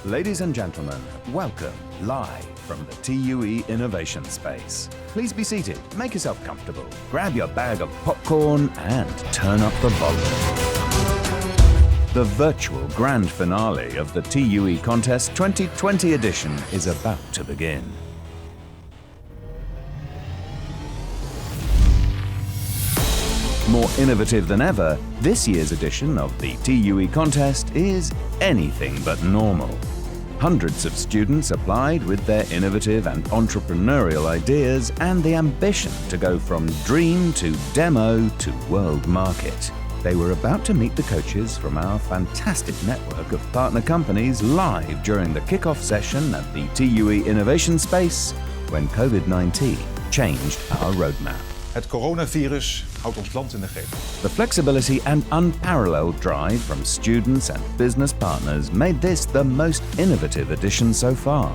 Ladies and gentlemen, welcome live from the TUE Innovation Space. Please be seated, make yourself comfortable, grab your bag of popcorn and turn up the volume. The virtual grand finale of the TUE Contest 2020 edition is about to begin. More innovative than ever, this year's edition of the TUE Contest is anything but normal. Hundreds of students applied with their innovative and entrepreneurial ideas and the ambition to go from dream to demo to world market. They were about to meet the coaches from our fantastic network of partner companies live during the kick-off session at the TUE Innovation Space when COVID-19 changed our roadmap. Het coronavirus houdt ons land in de greep. The flexibility and unparalleled drive from students and business partners made this the most innovative edition so far.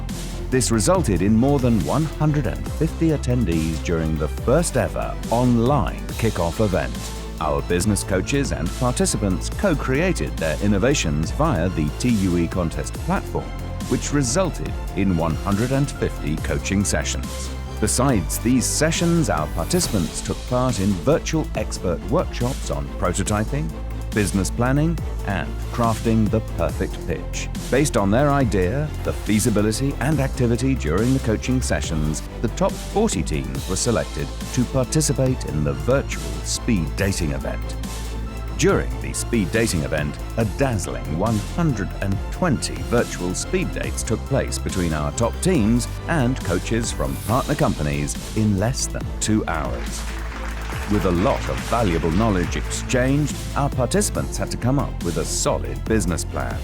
This resulted in more than 150 attendees during the first ever online kick-off event. Our business coaches and participants co-created their innovations via the TUE Contest platform, which resulted in 150 coaching sessions. Besides these sessions, our participants took part in virtual expert workshops on prototyping, business planning, and crafting the perfect pitch. Based on their idea, the feasibility and activity during the coaching sessions, the top 40 teams were selected to participate in the virtual speed dating event. During the speed dating event, a dazzling 120 virtual speed dates took place between our top teams and coaches from partner companies in less than 2 hours. With a lot of valuable knowledge exchanged, our participants had to come up with a solid business plan.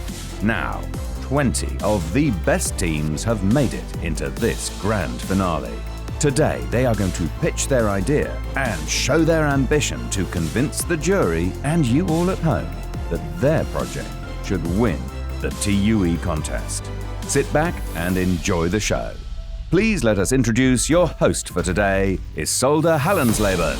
Now, 20 of the best teams have made it into this grand finale. Today, they are going to pitch their idea and show their ambition to convince the jury and you all at home that their project should win the TUE contest. Sit back and enjoy the show. Please let us introduce your host for today, Isolde Hallensleben.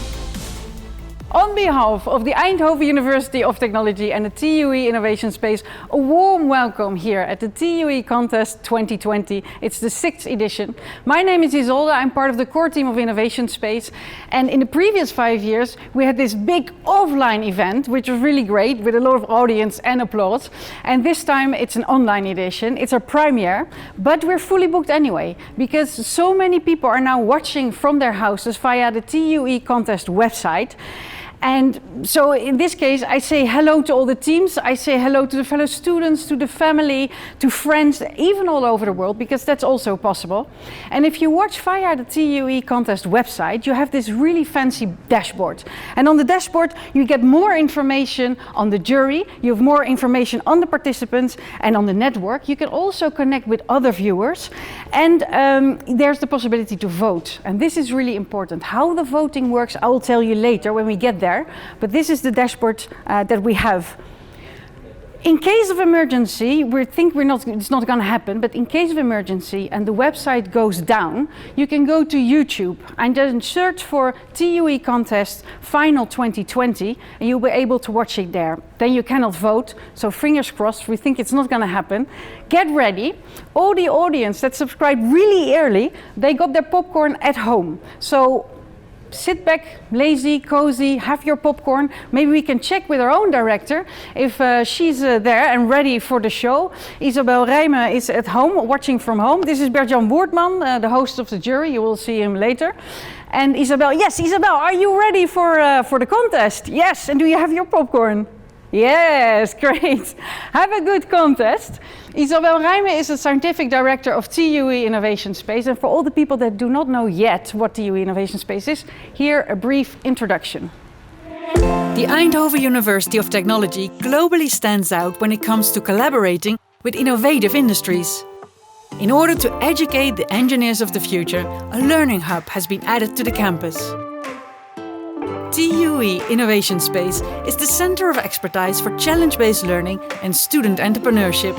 On behalf of the Eindhoven University of Technology and the TUE Innovation Space, a warm welcome here at the TUE Contest 2020. It's the 6th edition. My name is Isolde, I'm part of the core team of Innovation Space. And in the previous 5 years, we had this big offline event, which was really great, with a lot of audience and applause. And this time it's an online edition. It's our premiere, but we're fully booked anyway, because so many people are now watching from their houses via the TUE Contest website. And so in this case, I say hello to all the teams, I say hello to the fellow students, to the family, to friends, even all over the world, because that's also possible. And if you watch via the TUE Contest website, you have this really fancy dashboard. And on the dashboard, you get more information on the jury, you have more information on the participants and on the network. You can also connect with other viewers. And there's the possibility to vote. And this is really important. How the voting works, I will tell you later when we get there. But this is the dashboard that we have. In case of emergency, it's not going to happen, but in case of emergency and the website goes down, you can go to YouTube and then search for TUE Contest Final 2020 and you'll be able to watch it there. Then you cannot vote, so fingers crossed, we think it's not going to happen. Get ready. All the audience that subscribed really early, they got their popcorn at home. So sit back, lazy, cozy, have your popcorn. Maybe we can check with our own director if she's there and ready for the show. Isabel Rijmen is at home, watching from home. This is Bert-Jan Boertman, the host of the jury. You will see him later. And Isabel, yes, Isabel, are you ready for the contest? Yes, and do you have your popcorn? Yes, great. Have a good contest. Isabel Rijmen is the Scientific Director of TUE Innovation Space. And for all the people that do not know yet what TUE Innovation Space is, here a brief introduction. The Eindhoven University of Technology globally stands out when it comes to collaborating with innovative industries. In order to educate the engineers of the future, a learning hub has been added to the campus. TUE Innovation Space is the center of expertise for challenge-based learning and student entrepreneurship.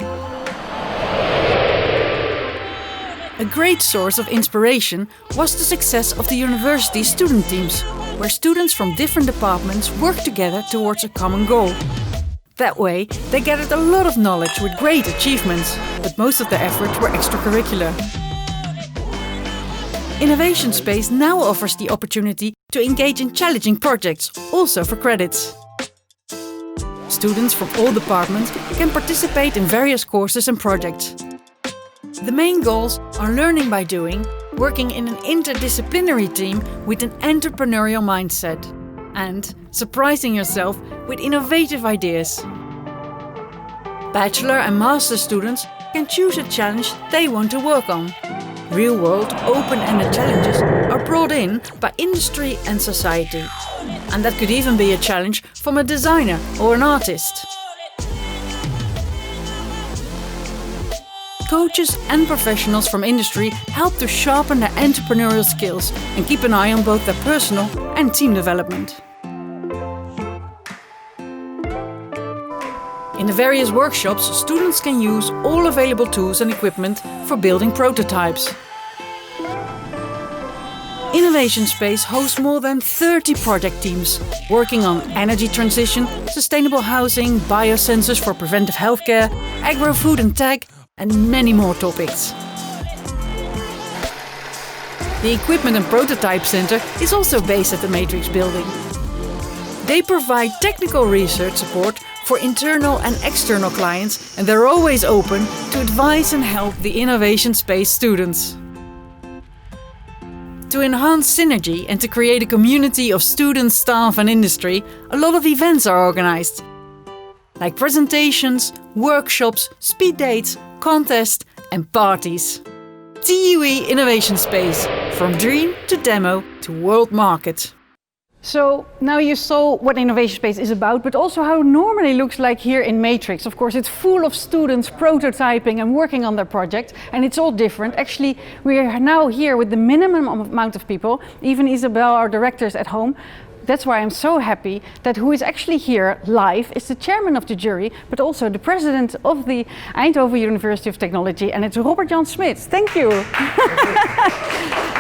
A great source of inspiration was the success of the university student teams, where students from different departments work together towards a common goal. That way, they gathered a lot of knowledge with great achievements, but most of their efforts were extracurricular. Innovation Space now offers the opportunity to engage in challenging projects, also for credits. Students from all departments can participate in various courses and projects. The main goals are learning by doing, working in an interdisciplinary team with an entrepreneurial mindset, and surprising yourself with innovative ideas. Bachelor and master students can choose a challenge they want to work on. Real-world, open-ended challenges are brought in by industry and society. And that could even be a challenge from a designer or an artist. Coaches and professionals from industry help to sharpen their entrepreneurial skills and keep an eye on both their personal and team development. In the various workshops, students can use all available tools and equipment for building prototypes. Innovation Space hosts more than 30 project teams working on energy transition, sustainable housing, biosensors for preventive healthcare, agro-food and tech, and many more topics. The Equipment and Prototype Center is also based at the Matrix building. They provide technical research support for internal and external clients, and they're always open to advise and help the Innovation Space students. To enhance synergy and to create a community of students, staff and industry, a lot of events are organized, like presentations, workshops, speed dates, contests and parties. TUE Innovation Space, from dream to demo to world market. So now you saw what Innovation Space is about, but also how it normally looks like here in Matrix. Of course, it's full of students prototyping and working on their project, and it's all different. Actually, we are now here with the minimum amount of people. Even Isabel, our director, is at home. That's why I'm so happy that who is actually here live is the chairman of the jury, but also the president of the Eindhoven University of Technology, and it's Robert Jan Smits. Thank you.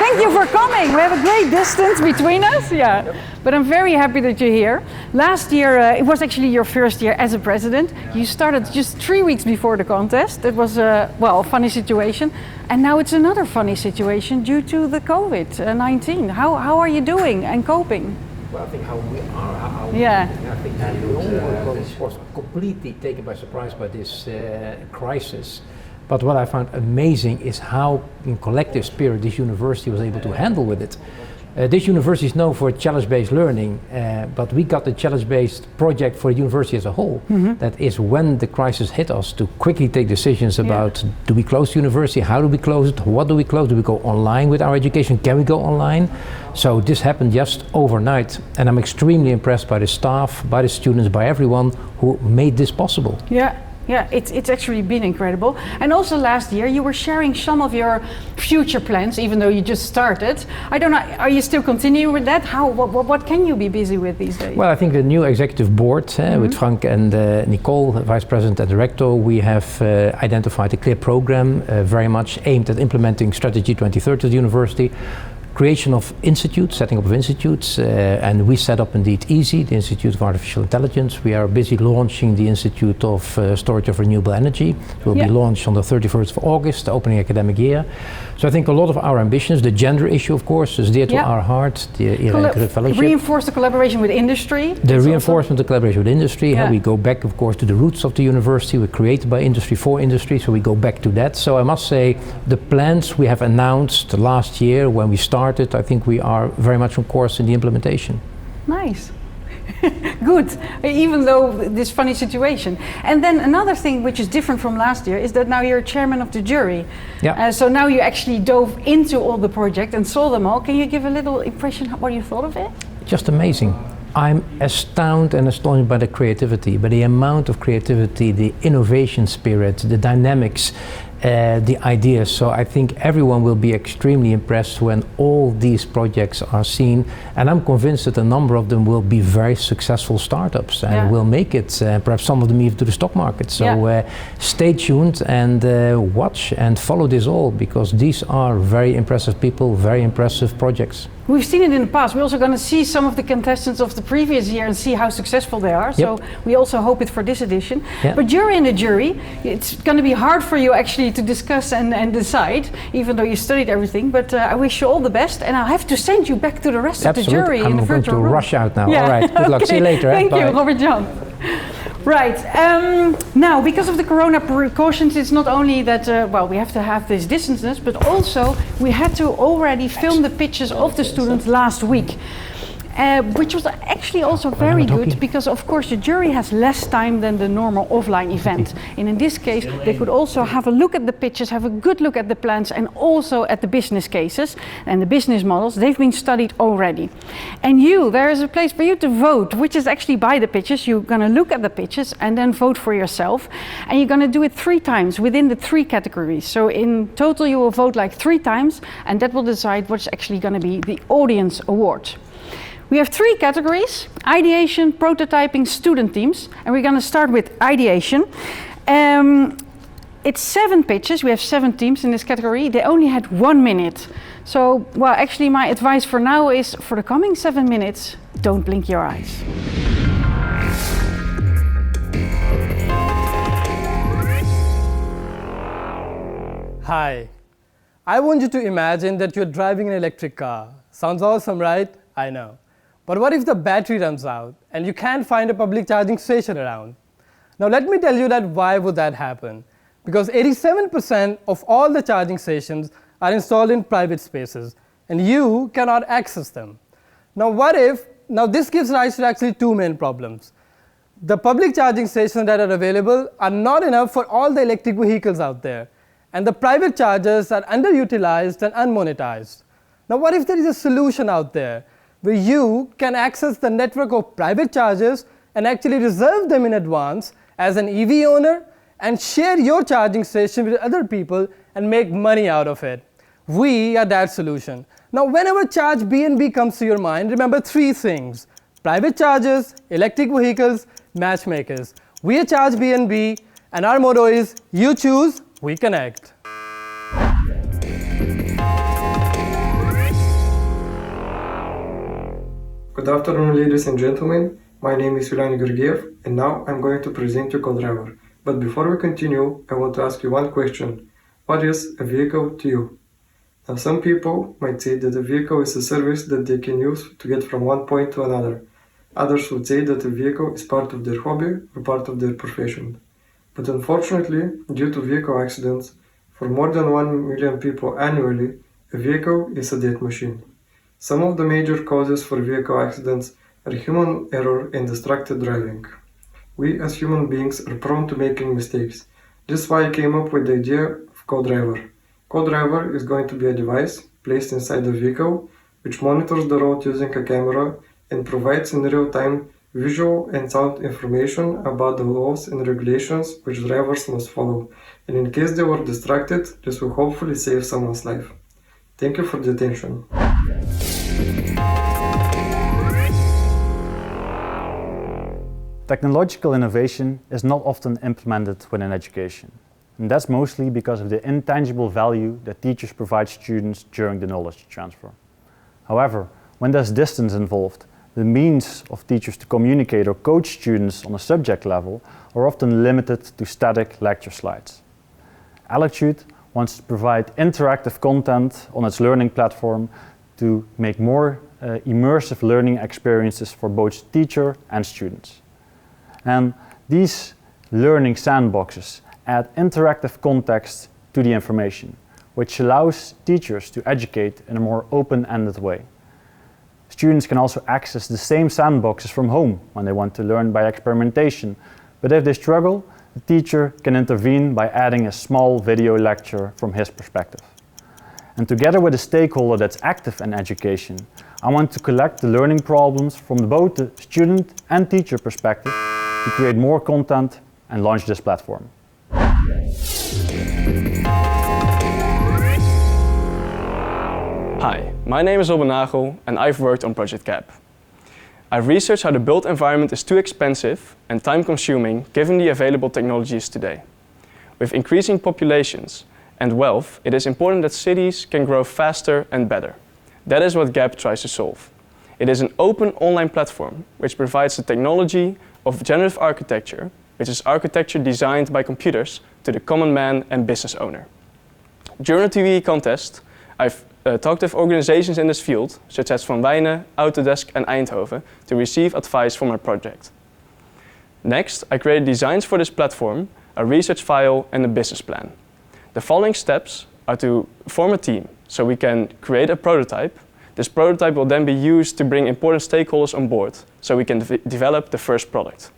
Thank you for coming. We have a great distance between us, yeah. But I'm very happy that you're here. Last year, it was actually your first year as a president. You started just 3 weeks before the contest. It was a funny situation. And now it's another funny situation due to the COVID-19. How are you doing and coping? Well, I think how we are, Yeah. I think that we was completely taken by surprise by this crisis. But what I found amazing is how, in collective spirit, this university was able to handle with it. This university is known for challenge-based learning, but we got the challenge-based project for the university as a whole. Mm-hmm. That is when the crisis hit us to quickly take decisions about do we close the university, how do we close it, what do we close, do we go online with our education, can we go online? So this happened just overnight, and I'm extremely impressed by the staff, by the students, by everyone who made this possible. Yeah, it's actually been incredible. And also last year you were sharing some of your future plans, even though you just started. I don't know, are you still continuing with that? What can you be busy with these days? Well, I think the new executive board with Frank and Nicole, vice president and director, we have identified a clear program very much aimed at implementing Strategy 2030 at the university. Creation of institutes, setting up of institutes, and we set up indeed EASY, the Institute of Artificial Intelligence. We are busy launching the Institute of Storage of Renewable Energy. It will be launched on the 31st of August, the opening academic year. So I think a lot of our ambitions, the gender issue of course is dear to our heart, the fellowship. Reinforce the collaboration with industry. The reinforcement of collaboration with industry. We go back of course to the roots of the university. We're created by industry for industry, so we go back to that. So I must say the plans we have announced last year when we started, I think we are very much on course in the implementation. Nice. Good, even though this funny situation. And then another thing which is different from last year is that now you're chairman of the jury. So now you actually dove into all the projects and saw them all. Can you give a little impression what you thought of it? Just amazing. I'm astounded and astonished by the creativity, by the amount of creativity, the innovation spirit, the dynamics, the ideas. So I think everyone will be extremely impressed when all these projects are seen, and I'm convinced that a number of them will be very successful startups and will make it, perhaps some of them even to the stock market. So stay tuned and watch and follow this all, because these are very impressive people, very impressive projects. We've seen it in the past. We're also going to see some of the contestants of the previous year and see how successful they are. So we also hope it for this edition. Yep. But you're in the jury. It's going to be hard for you actually to discuss and decide, even though you studied everything. But I wish you all the best. And I'll have to send you back to the rest of the jury in the virtual room. I'm going to rush out now. All right. Good luck. See you later. Thank Bye. you, Robert Jan. Right, now because of the corona precautions, it's not only that, we have to have this distances, but also we had to already film the pictures of the students last week. Which was actually also very good because of course the jury has less time than the normal offline event. And in this case they could also have a look at the pictures, have a good look at the plans and also at the business cases and the business models. They've been studied already. And there is a place for you to vote, which is actually by the pictures. You're going to look at the pictures and then vote for yourself. And you're going to do it 3 times within the 3 categories. So in total you will vote like 3 times and that will decide what's actually going to be the audience award. We have 3 categories: ideation, prototyping, student teams. And we're going to start with ideation. It's 7 pitches. We have 7 teams in this category. They only had 1 minute. So, actually my advice for now is for the coming 7 minutes, don't blink your eyes. Hi. I want you to imagine that you're driving an electric car. Sounds awesome, right? I know. But what if the battery runs out and you can't find a public charging station around? Now let me tell you that why would that happen? Because 87% of all the charging stations are installed in private spaces and you cannot access them. Now this gives rise to actually 2 main problems. The public charging stations that are available are not enough for all the electric vehicles out there, and the private chargers are underutilized and unmonetized. Now what if there is a solution out there where you can access the network of private chargers and actually reserve them in advance as an EV owner and share your charging station with other people and make money out of it? We are that solution. Now whenever Charge BNB comes to your mind, remember 3 things: private chargers, electric vehicles, matchmakers. We are Charge BNB and our motto is you choose, we connect. Good afternoon, ladies and gentlemen. My name is Yulian Georgiev, and now I'm going to present you Co-Driver. But before we continue, I want to ask you one question. What is a vehicle to you? Now, some people might say that a vehicle is a service that they can use to get from one point to another. Others would say that a vehicle is part of their hobby or part of their profession. But unfortunately, due to vehicle accidents, for more than 1 million people annually, a vehicle is a dead machine. Some of the major causes for vehicle accidents are human error and distracted driving. We as human beings are prone to making mistakes. This is why I came up with the idea of Co-Driver. Co-Driver is going to be a device placed inside the vehicle which monitors the road using a camera and provides in real time visual and sound information about the laws and regulations which drivers must follow. And in case they were distracted, this will hopefully save someone's life. Thank you for the attention. Technological innovation is not often implemented within education, and that's mostly because of the intangible value that teachers provide students during the knowledge transfer. However, when there's distance involved, the means of teachers to communicate or coach students on a subject level are often limited to static lecture slides. Acute wants to provide interactive content on its learning platform to make more immersive learning experiences for both teacher and students. And these learning sandboxes add interactive context to the information, which allows teachers to educate in a more open-ended way. Students can also access the same sandboxes from home when they want to learn by experimentation, but if they struggle, the teacher can intervene by adding a small video lecture from his perspective. And together with a stakeholder that's active in education, I want to collect the learning problems from both the student and teacher perspective to create more content and launch this platform. Hi, my name is Robin Nagel and I've worked on Project CAP. I've researched how the built environment is too expensive and time-consuming given the available technologies today. With increasing populations and wealth, it is important that cities can grow faster and better. That is what GAP tries to solve. It is an open online platform which provides the technology of generative architecture, which is architecture designed by computers, to the common man and business owner. During the TUE contest, I've talked with organizations in this field, such as Van Wijnen, Autodesk and Eindhoven, to receive advice for my project. Next, I created designs for this platform, a research file and a business plan. The following steps are to form a team, so we can create a prototype. This prototype will then be used to bring important stakeholders on board, so we can develop the first product.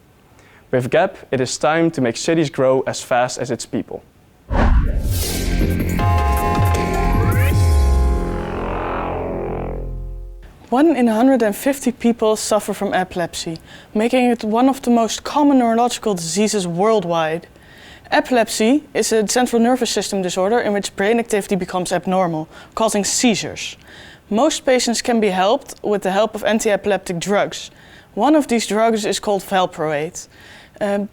With GAP, it is time to make cities grow as fast as its people. 1 in 150 people suffer from epilepsy, making it one of the most common neurological diseases worldwide. Epilepsy is a central nervous system disorder in which brain activity becomes abnormal, causing seizures. Most patients can be helped with the help of anti-epileptic drugs. One of these drugs is called valproate.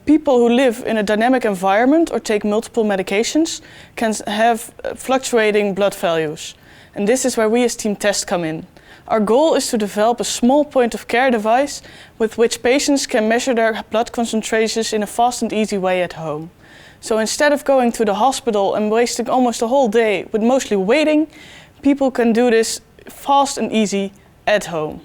People who live in a dynamic environment or take multiple medications can have fluctuating blood values. And this is where we as Team Test come in. Our goal is to develop a small point-of-care device with which patients can measure their blood concentrations in a fast and easy way at home. So instead of going to the hospital and wasting almost a whole day with mostly waiting, people can do this fast and easy at home.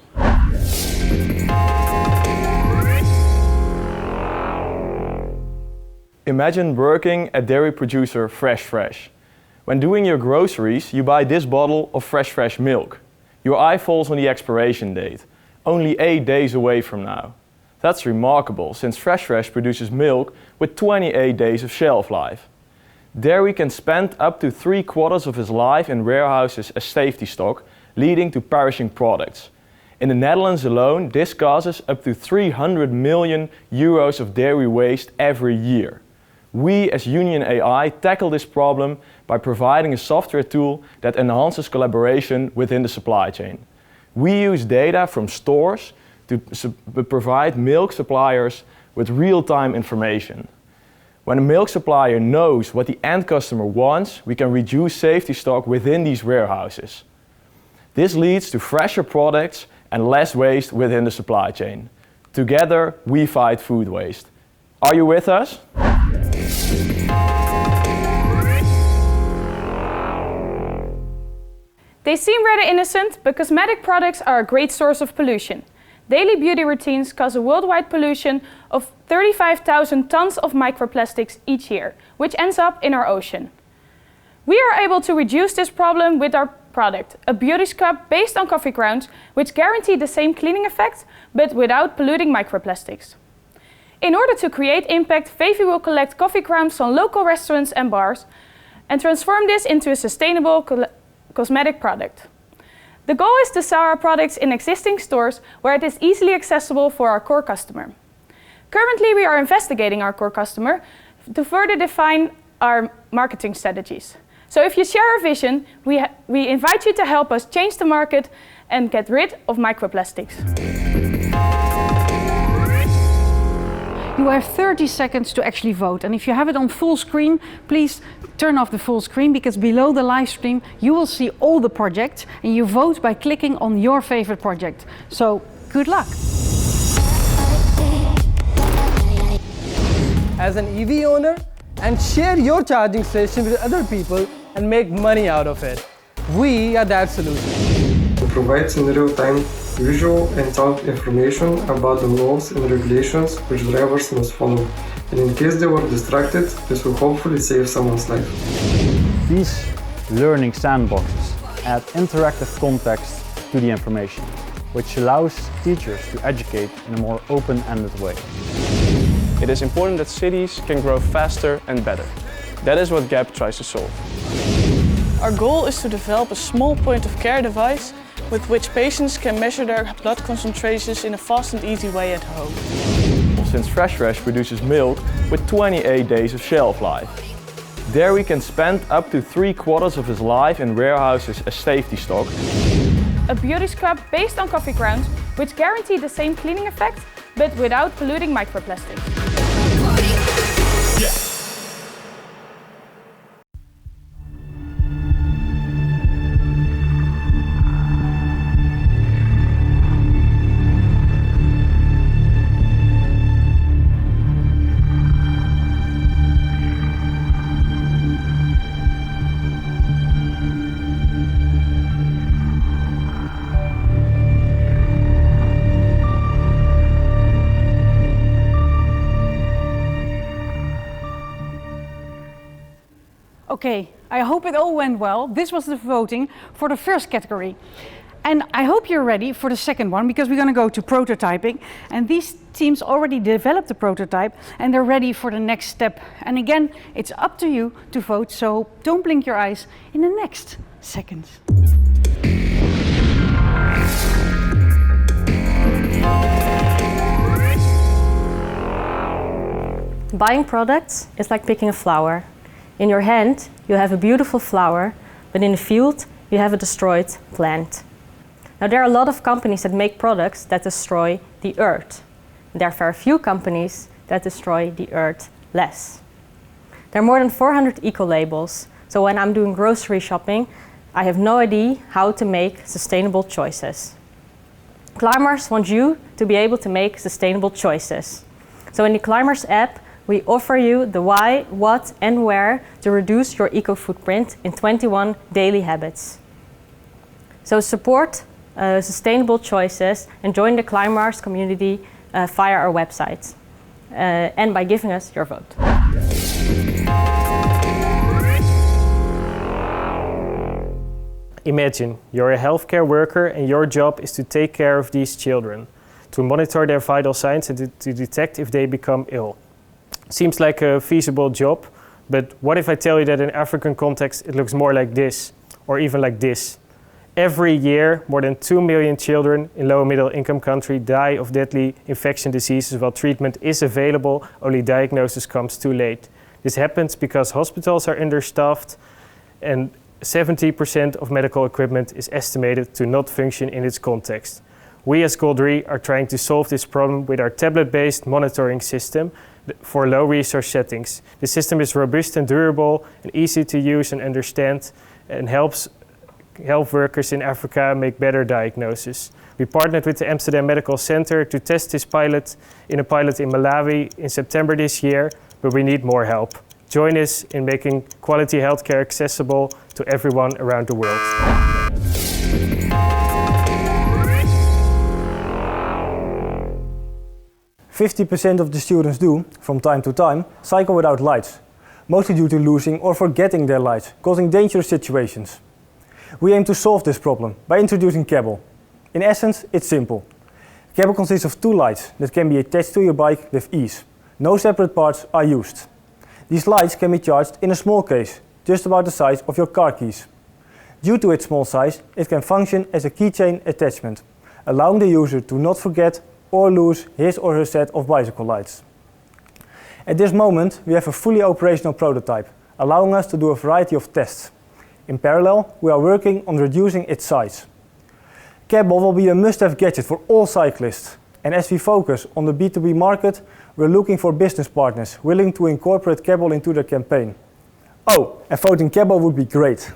Imagine working at dairy producer Fresh. When doing your groceries, you buy this bottle of fresh milk. Your eye falls on the expiration date, only 8 days away from now. That's remarkable, since Fresh produces milk with 28 days of shelf life. Dairy can spend up to 3/4 of its life in warehouses as safety stock, leading to perishing products. In the Netherlands alone, this causes up to 300 million euros of dairy waste every year. We as Union AI tackle this problem by providing a software tool that enhances collaboration within the supply chain. We use data from stores to provide milk suppliers with real-time information. When a milk supplier knows what the end customer wants, we can reduce safety stock within these warehouses. This leads to fresher products and less waste within the supply chain. Together, we fight food waste. Are you with us? They seem rather innocent, but cosmetic products are a great source of pollution. Daily beauty routines cause a worldwide pollution of 35,000 tons of microplastics each year, which ends up in our ocean. We are able to reduce this problem with our product, a beauty scrub based on coffee grounds, which guarantee the same cleaning effect, but without polluting microplastics. In order to create impact, Vevi will collect coffee grounds from local restaurants and bars and transform this into a sustainable cosmetic product. The goal is to sell our products in existing stores where it is easily accessible for our core customer. Currently, we are investigating our core customer to further define our marketing strategies. So if you share our vision, we invite you to help us change the market and get rid of microplastics. You have 30 seconds to actually vote, and if you have it on full screen, please turn off the full screen, because below the live stream you will see all the projects and you vote by clicking on your favorite project. So good luck! As an EV owner, and share your charging station with other people and make money out of it. We are that solution. It provides in real time visual and sound information about the laws and regulations which drivers must follow. And in case they were distracted, this will hopefully save someone's life. These learning sandboxes add interactive context to the information, which allows teachers to educate in a more open-ended way. It is important that cities can grow faster and better. That is what GAP tries to solve. Our goal is to develop a small point-of-care device with which patients can measure their blood concentrations in a fast and easy way at home. Since Fresh produces milk with 28 days of shelf life. Dairy can spend up to 3/4 of its life in warehouses as safety stock. A beauty scrub based on coffee grounds, which guarantee the same cleaning effect, but without polluting microplastics. Okay, I hope it all went well. This was the voting for the first category. And I hope you're ready for the second one, because we're going to go to prototyping. And these teams already developed the prototype and they're ready for the next step. And again, it's up to you to vote, so don't blink your eyes in the next seconds. Buying products is like picking a flower. In your hand, you have a beautiful flower, but in the field, you have a destroyed plant. Now, there are a lot of companies that make products that destroy the earth. There are very few companies that destroy the earth less. There are more than 400 eco-labels, so when I'm doing grocery shopping, I have no idea how to make sustainable choices. Climars wants you to be able to make sustainable choices. So in the Climars app, we offer you the why, what, and where to reduce your eco-footprint in 21 daily habits. So support sustainable choices and join the Climars community via our website and by giving us your vote. Imagine you're a healthcare worker and your job is to take care of these children, to monitor their vital signs and to detect if they become ill. Seems like a feasible job, but what if I tell you that in African context it looks more like this, or even like this? Every year, more than 2 million children in low and middle income countries die of deadly infection diseases while treatment is available, only diagnosis comes too late. This happens because hospitals are understaffed and 70% of medical equipment is estimated to not function in its context. We as Goldry are trying to solve this problem with our tablet-based monitoring system for low resource settings. The system is robust and durable and easy to use and understand and helps health workers in Africa make better diagnosis. We partnered with the Amsterdam Medical Center to test this pilot in Malawi in September this year, but we need more help. Join us in making quality healthcare accessible to everyone around the world. "50% of the students do, from time to time, cycle without lights, mostly due to losing or forgetting their lights, causing dangerous situations. We aim to solve this problem by introducing Cable. In essence, it's simple. Cable consists of 2 lights that can be attached to your bike with ease. No separate parts are used. These lights can be charged in a small case, just about the size of your car keys. Due to its small size, it can function as a keychain attachment, allowing the user to not forget or lose his or her set of bicycle lights. At this moment, we have a fully operational prototype, allowing us to do a variety of tests. In parallel, we are working on reducing its size. Cable will be a must-have gadget for all cyclists, and as we focus on the B2B market, we're looking for business partners willing to incorporate Cable into their campaign. Oh, and voting Cable would be great.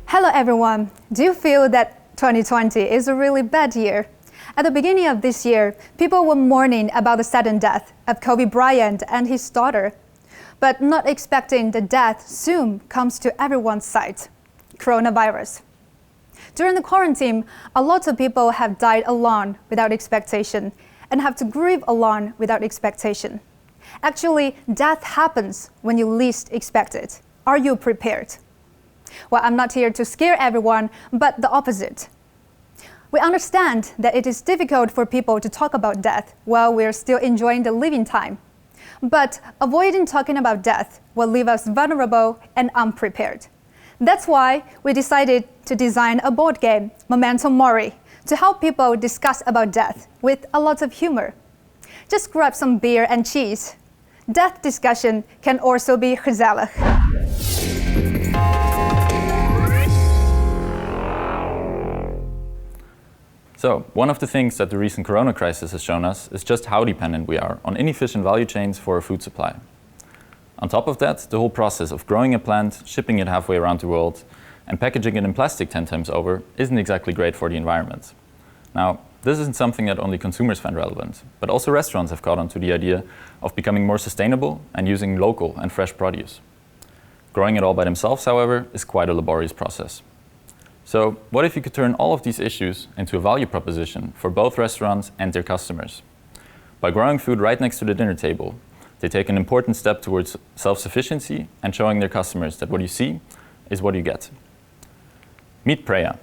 Hello everyone. Do you feel that 2020 is a really bad year? At the beginning of this year, people were mourning about the sudden death of Kobe Bryant and his daughter, but not expecting the death soon comes to everyone's sight: coronavirus. During the quarantine, a lot of people have died alone without expectation and have to grieve alone without expectation. Actually, death happens when you least expect it. Are you prepared? Well, I'm not here to scare everyone, but the opposite. We understand that it is difficult for people to talk about death while we're still enjoying the living time. But avoiding talking about death will leave us vulnerable and unprepared. That's why we decided to design a board game, Memento Mori, to help people discuss about death with a lot of humor. Just grab some beer and cheese. Death discussion can also be gezellig. So, one of the things that the recent corona crisis has shown us is just how dependent we are on inefficient value chains for our food supply. On top of that, the whole process of growing a plant, shipping it halfway around the world, and packaging it in plastic 10 times over isn't exactly great for the environment. Now, this isn't something that only consumers find relevant, but also restaurants have caught on to the idea of becoming more sustainable and using local and fresh produce. Growing it all by themselves, however, is quite a laborious process. So, what if you could turn all of these issues into a value proposition for both restaurants and their customers? By growing food right next to the dinner table, they take an important step towards self-sufficiency and showing their customers that what you see is what you get. Meet Preya.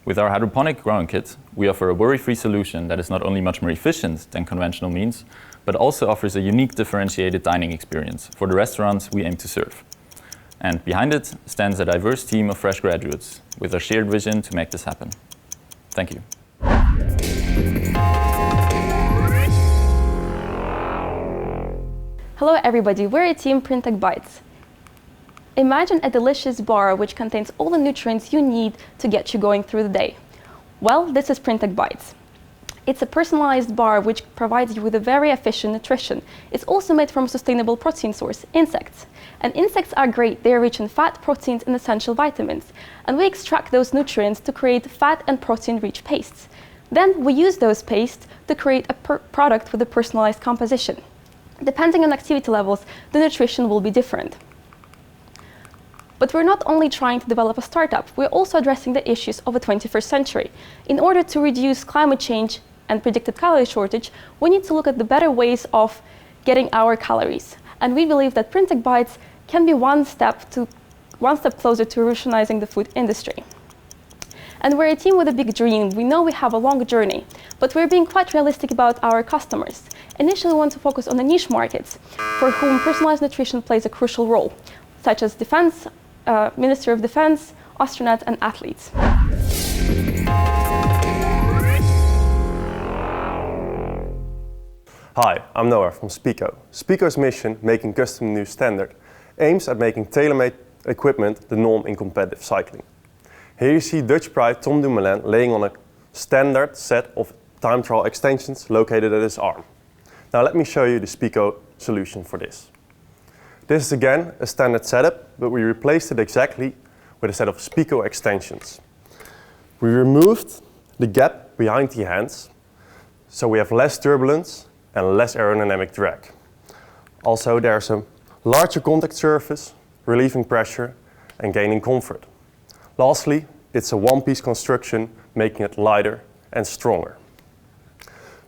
With our hydroponic growing kit, we offer a worry-free solution that is not only much more efficient than conventional means, but also offers a unique differentiated dining experience for the restaurants we aim to serve. And behind it stands a diverse team of fresh graduates with a shared vision to make this happen. Thank you. Hello everybody, we're a team Printec Bites. Imagine a delicious bar which contains all the nutrients you need to get you going through the day. Well, this is Printec Bites. It's a personalized bar which provides you with a very efficient nutrition. It's also made from a sustainable protein source, insects. And insects are great, they are rich in fat, proteins and essential vitamins. And we extract those nutrients to create fat and protein-rich pastes. Then we use those pastes to create a product with a personalized composition. Depending on activity levels, the nutrition will be different. But we're not only trying to develop a startup, we're also addressing the issues of the 21st century. In order to reduce climate change and predicted calorie shortage, we need to look at the better ways of getting our calories. And we believe that Printec Bites can be one step closer to revolutionizing the food industry. And we're a team with a big dream. We know we have a long journey, but we're being quite realistic about our customers. Initially, we want to focus on the niche markets, for whom personalized nutrition plays a crucial role, such as defense, Ministry of Defense, astronauts, and athletes. Hi, I'm Noah from Spico. Spico's mission, making custom new standard, aims at making tailor-made equipment the norm in competitive cycling. Here you see Dutch pride Tom Dumoulin laying on a standard set of time trial extensions located at his arm. Now let me show you the Spico solution for this. This is again a standard setup, but we replaced it exactly with a set of Spico extensions. We removed the gap behind the hands, so we have less turbulence and less aerodynamic drag. Also, there's a larger contact surface, relieving pressure and gaining comfort. Lastly, it's a one-piece construction, making it lighter and stronger.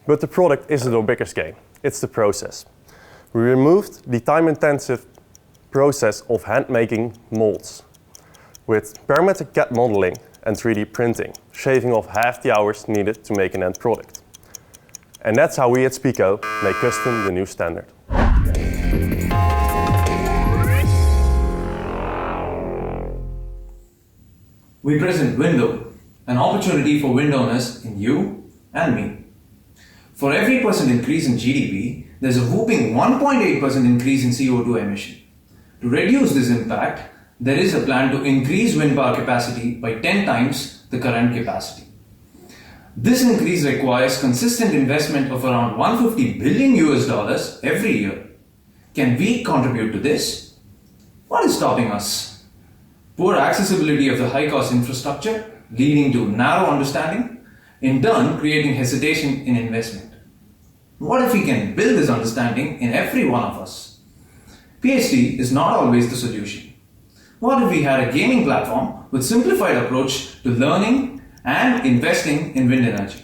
But the product isn't our biggest gain, it's the process. We removed the time-intensive process of hand-making molds with parametric CAD modeling and 3D printing, shaving off half the hours needed to make an end product. And that's how we at Spico make custom the new standard. We present Window, an opportunity for windowness in you and me. For every % increase in GDP, there's a whooping 1.8% increase in CO2 emission. To reduce this impact, there is a plan to increase wind power capacity by 10 times the current capacity. This increase requires consistent investment of around $150 billion every year. Can we contribute to this? What is stopping us? Poor accessibility of the high-cost infrastructure, leading to narrow understanding, in turn creating hesitation in investment. What if we can build this understanding in every one of us? PhD is not always the solution. What if we had a gaming platform with simplified approach to learning and investing in wind energy?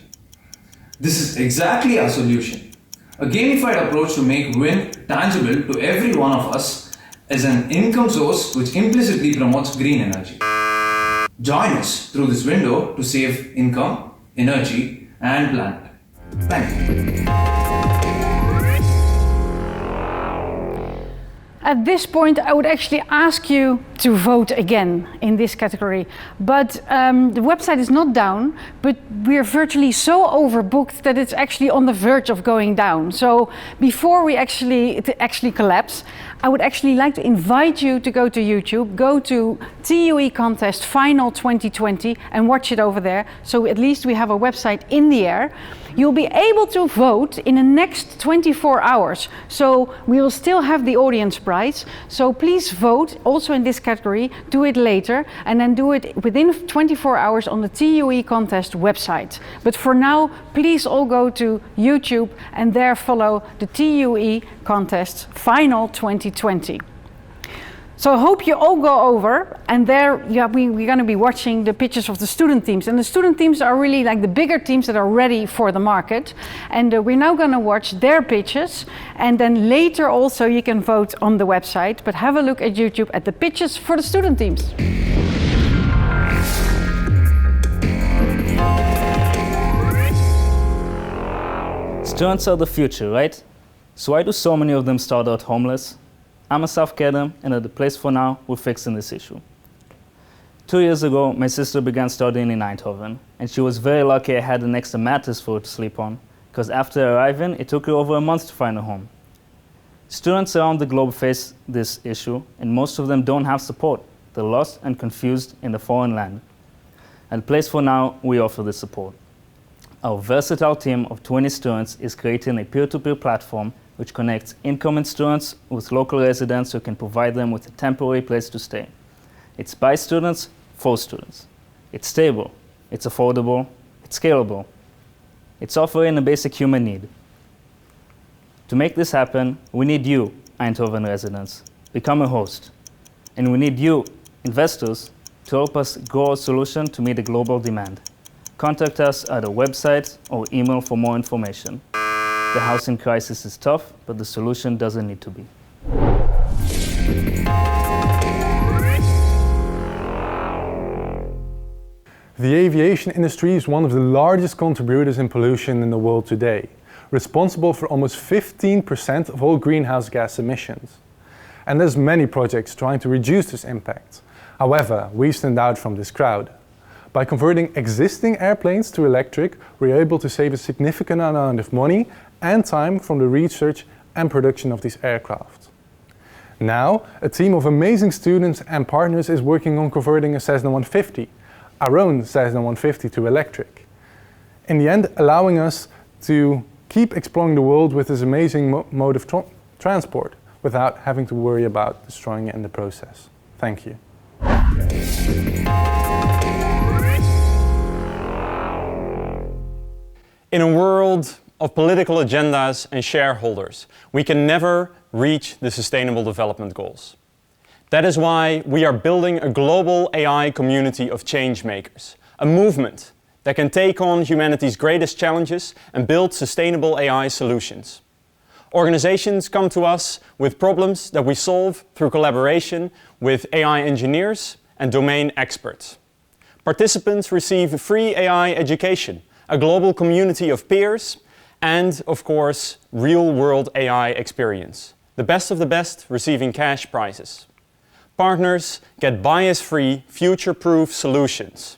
This is exactly our solution. A gamified approach to make wind tangible to every one of us as an income source which implicitly promotes green energy. Join us through this window to save income, energy, and planet. Thank you. At this point, I would actually ask you to vote again in this category. But the website is not down, but we're virtually so overbooked that it's actually on the verge of going down. So before we actually collapse, I would actually like to invite you to go to YouTube, go to TUE Contest Final 2020 and watch it over there. So at least we have a website in the air. You'll be able to vote in the next 24 hours. So we will still have the audience prize. So please vote also in this category, do it later, and then do it within 24 hours on the TUE Contest website. But for now, please all go to YouTube and there follow the TUE Contest Final 2020. So I hope you all go over, and there we're going to be watching the pictures of the student teams. And the student teams are really like the bigger teams that are ready for the market. And we're now going to watch their pitches, and then later also you can vote on the website. But have a look at YouTube at the pitches for the student teams. Students are the future, right? So why do so many of them start out homeless? I myself get them, and at the Place for Now, we're fixing this issue. 2 years ago, my sister began studying in Eindhoven, and she was very lucky I had an extra mattress for her to sleep on, because after arriving, it took her over a month to find a home. Students around the globe face this issue, and most of them don't have support. They're lost and confused in a foreign land. At Place for Now, we offer this support. Our versatile team of 20 students is creating a peer-to-peer platform which connects incoming students with local residents who can provide them with a temporary place to stay. It's by students, for students. It's stable, it's affordable, it's scalable. It's offering a basic human need. To make this happen, we need you, Eindhoven residents. Become a host. And we need you, investors, to help us grow a solution to meet the global demand. Contact us at our website or email for more information. The housing crisis is tough, but the solution doesn't need to be. The aviation industry is one of the largest contributors in pollution in the world today, responsible for almost 15% of all greenhouse gas emissions. And there's many projects trying to reduce this impact. However, we stand out from this crowd. By converting existing airplanes to electric, we're able to save a significant amount of money and time from the research and production of these aircraft. Now, a team of amazing students and partners is working on converting a Cessna 150, our own Cessna 150, to electric. In the end, allowing us to keep exploring the world with this amazing mode of transport without having to worry about destroying it in the process. Thank you. In a world of political agendas and shareholders, we can never reach the Sustainable Development Goals. That is why we are building a global AI community of change makers, a movement that can take on humanity's greatest challenges and build sustainable AI solutions. Organizations come to us with problems that we solve through collaboration with AI engineers and domain experts. Participants receive free AI education, a global community of peers, and, of course, real-world AI experience. The best of the best receiving cash prizes. Partners get bias-free, future-proof solutions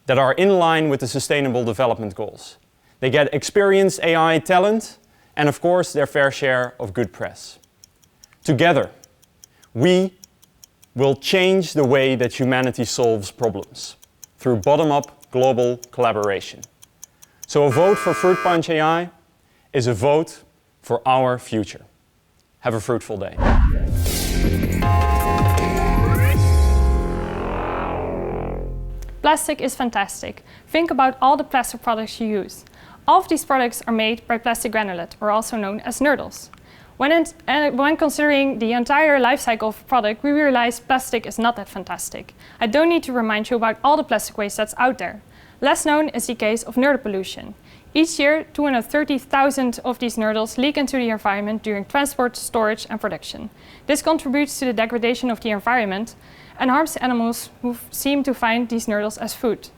that are in line with the Sustainable Development Goals. They get experienced AI talent and, of course, their fair share of good press. Together, we will change the way that humanity solves problems through bottom-up global collaboration. So a vote for Fruit Punch AI is a vote for our future. Have a fruitful day. Plastic is fantastic. Think about all the plastic products you use. All of these products are made by plastic granulate, or also known as nurdles. When considering the entire life cycle of a product, we realize plastic is not that fantastic. I don't need to remind you about all the plastic waste that's out there. Less known is the case of nurdle pollution. Each year, 230,000 of these nurdles leak into the environment during transport, storage and production. This contributes to the degradation of the environment and harms animals who seem to find these nurdles as food.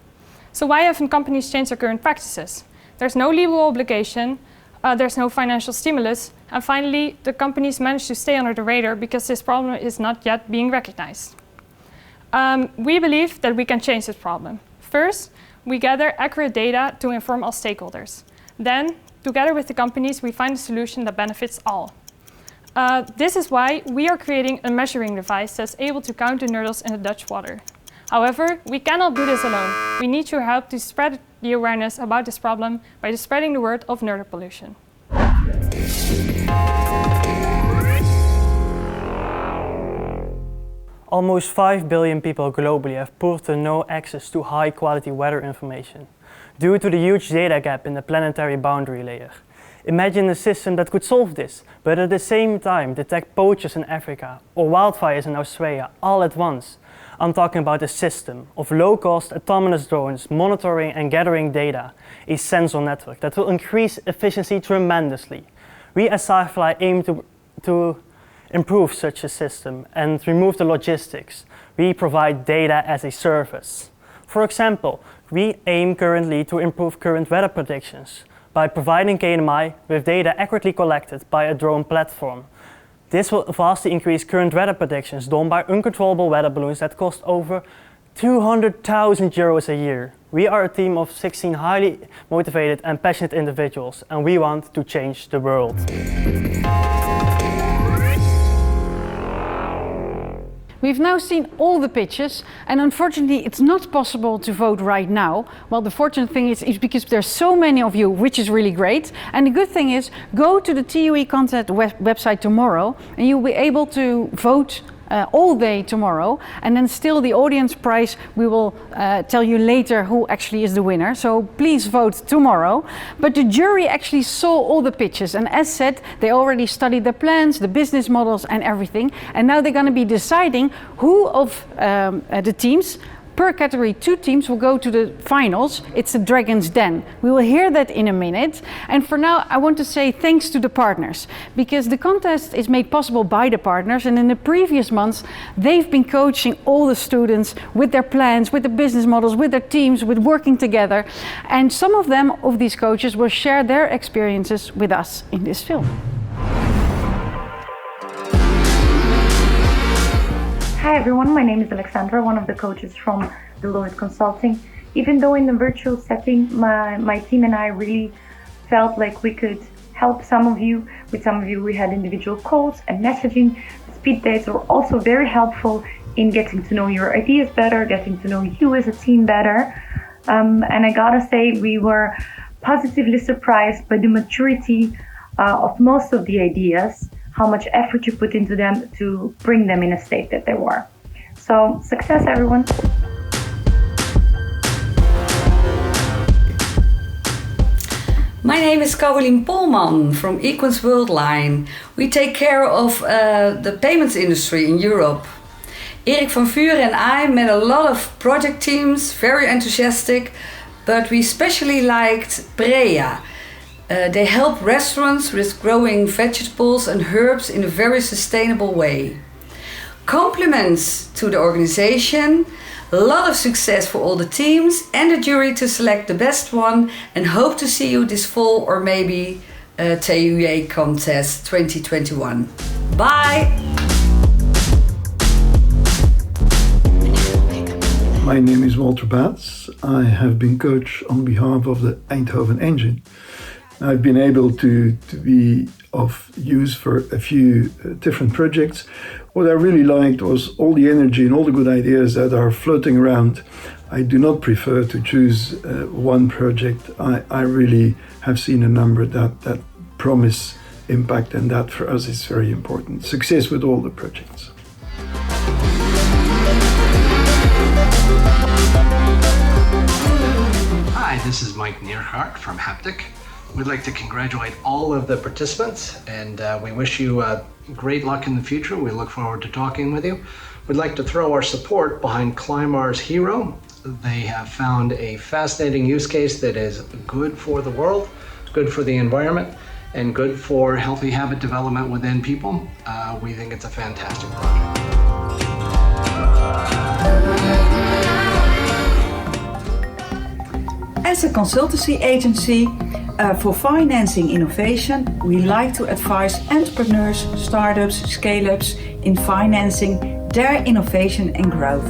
So why haven't companies changed their current practices? There's no legal obligation, there's no financial stimulus, and finally, the companies manage to stay under the radar because this problem is not yet being recognized. We believe that we can change this problem. First, we gather accurate data to inform all stakeholders. Then, together with the companies, we find a solution that benefits all. This is why we are creating a measuring device that's able to count the nurdles in the Dutch water. However, we cannot do this alone. We need your help to spread the awareness about this problem by spreading the word of nurdle pollution. Almost 5 billion people globally have poor to no access to high-quality weather information due to the huge data gap in the planetary boundary layer. Imagine a system that could solve this, but at the same time detect poachers in Africa or wildfires in Australia all at once. I'm talking about a system of low-cost autonomous drones monitoring and gathering data, a sensor network that will increase efficiency tremendously. We as SciFly aim to improve such a system and remove the logistics. We provide data as a service. For example, we aim currently to improve current weather predictions by providing KNMI with data accurately collected by a drone platform. This will vastly increase current weather predictions done by uncontrollable weather balloons that cost over 200,000 euros a year. We are a team of 16 highly motivated and passionate individuals, and we want to change the world. We've now seen all the pitches, and unfortunately it's not possible to vote right now. Well, the fortunate thing is because there's so many of you, which is really great. And the good thing is, go to the TUE content website tomorrow and you'll be able to vote all day tomorrow, and then still the audience prize, we will tell you later who actually is the winner, so please vote tomorrow. But the jury actually saw all the pitches, and as said, they already studied the plans, the business models and everything, and now they're going to be deciding who of the teams. Per category, 2 teams will go to the finals. It's the Dragon's Den. We will hear that in a minute. And for now, I want to say thanks to the partners, because the contest is made possible by the partners. And in the previous months, they've been coaching all the students with their plans, with the business models, with their teams, with working together. And some of these coaches will share their experiences with us in this film. Hi everyone, my name is Alexandra, one of the coaches from Deloitte Consulting. Even though in the virtual setting, my team and I really felt like we could help some of you. With some of you we had individual calls and messaging. Speed dates were also very helpful in getting to know your ideas better, getting to know you as a team better. And I gotta say, we were positively surprised by the maturity of most of the ideas, how much effort you put into them to bring them in a state that they were. So, success everyone! My name is Caroline Polman from Equans Worldline. We take care of the payments industry in Europe. Erik van Vuren and I met a lot of project teams, very enthusiastic, but we especially liked Preya. They help restaurants with growing vegetables and herbs in a very sustainable way. Compliments to the organization, a lot of success for all the teams and the jury to select the best one, and hope to see you this fall or maybe TUE contest 2021. Bye! My name is Walter Baats. I have been coach on behalf of the Eindhoven Engine. I've been able to be of use for a few different projects. What I really liked was all the energy and all the good ideas that are floating around. I do not prefer to choose one project. I really have seen a number that promise impact, and that for us is very important. Success with all the projects. Hi, this is Mike Neerhart from Haptic. We'd like to congratulate all of the participants, and we wish you great luck in the future. We look forward to talking with you. We'd like to throw our support behind Climars Hero. They have found a fascinating use case that is good for the world, good for the environment, and good for healthy habit development within people. We think it's a fantastic project. As a consultancy agency for financing innovation, we like to advise entrepreneurs, startups, scale-ups in financing their innovation and growth.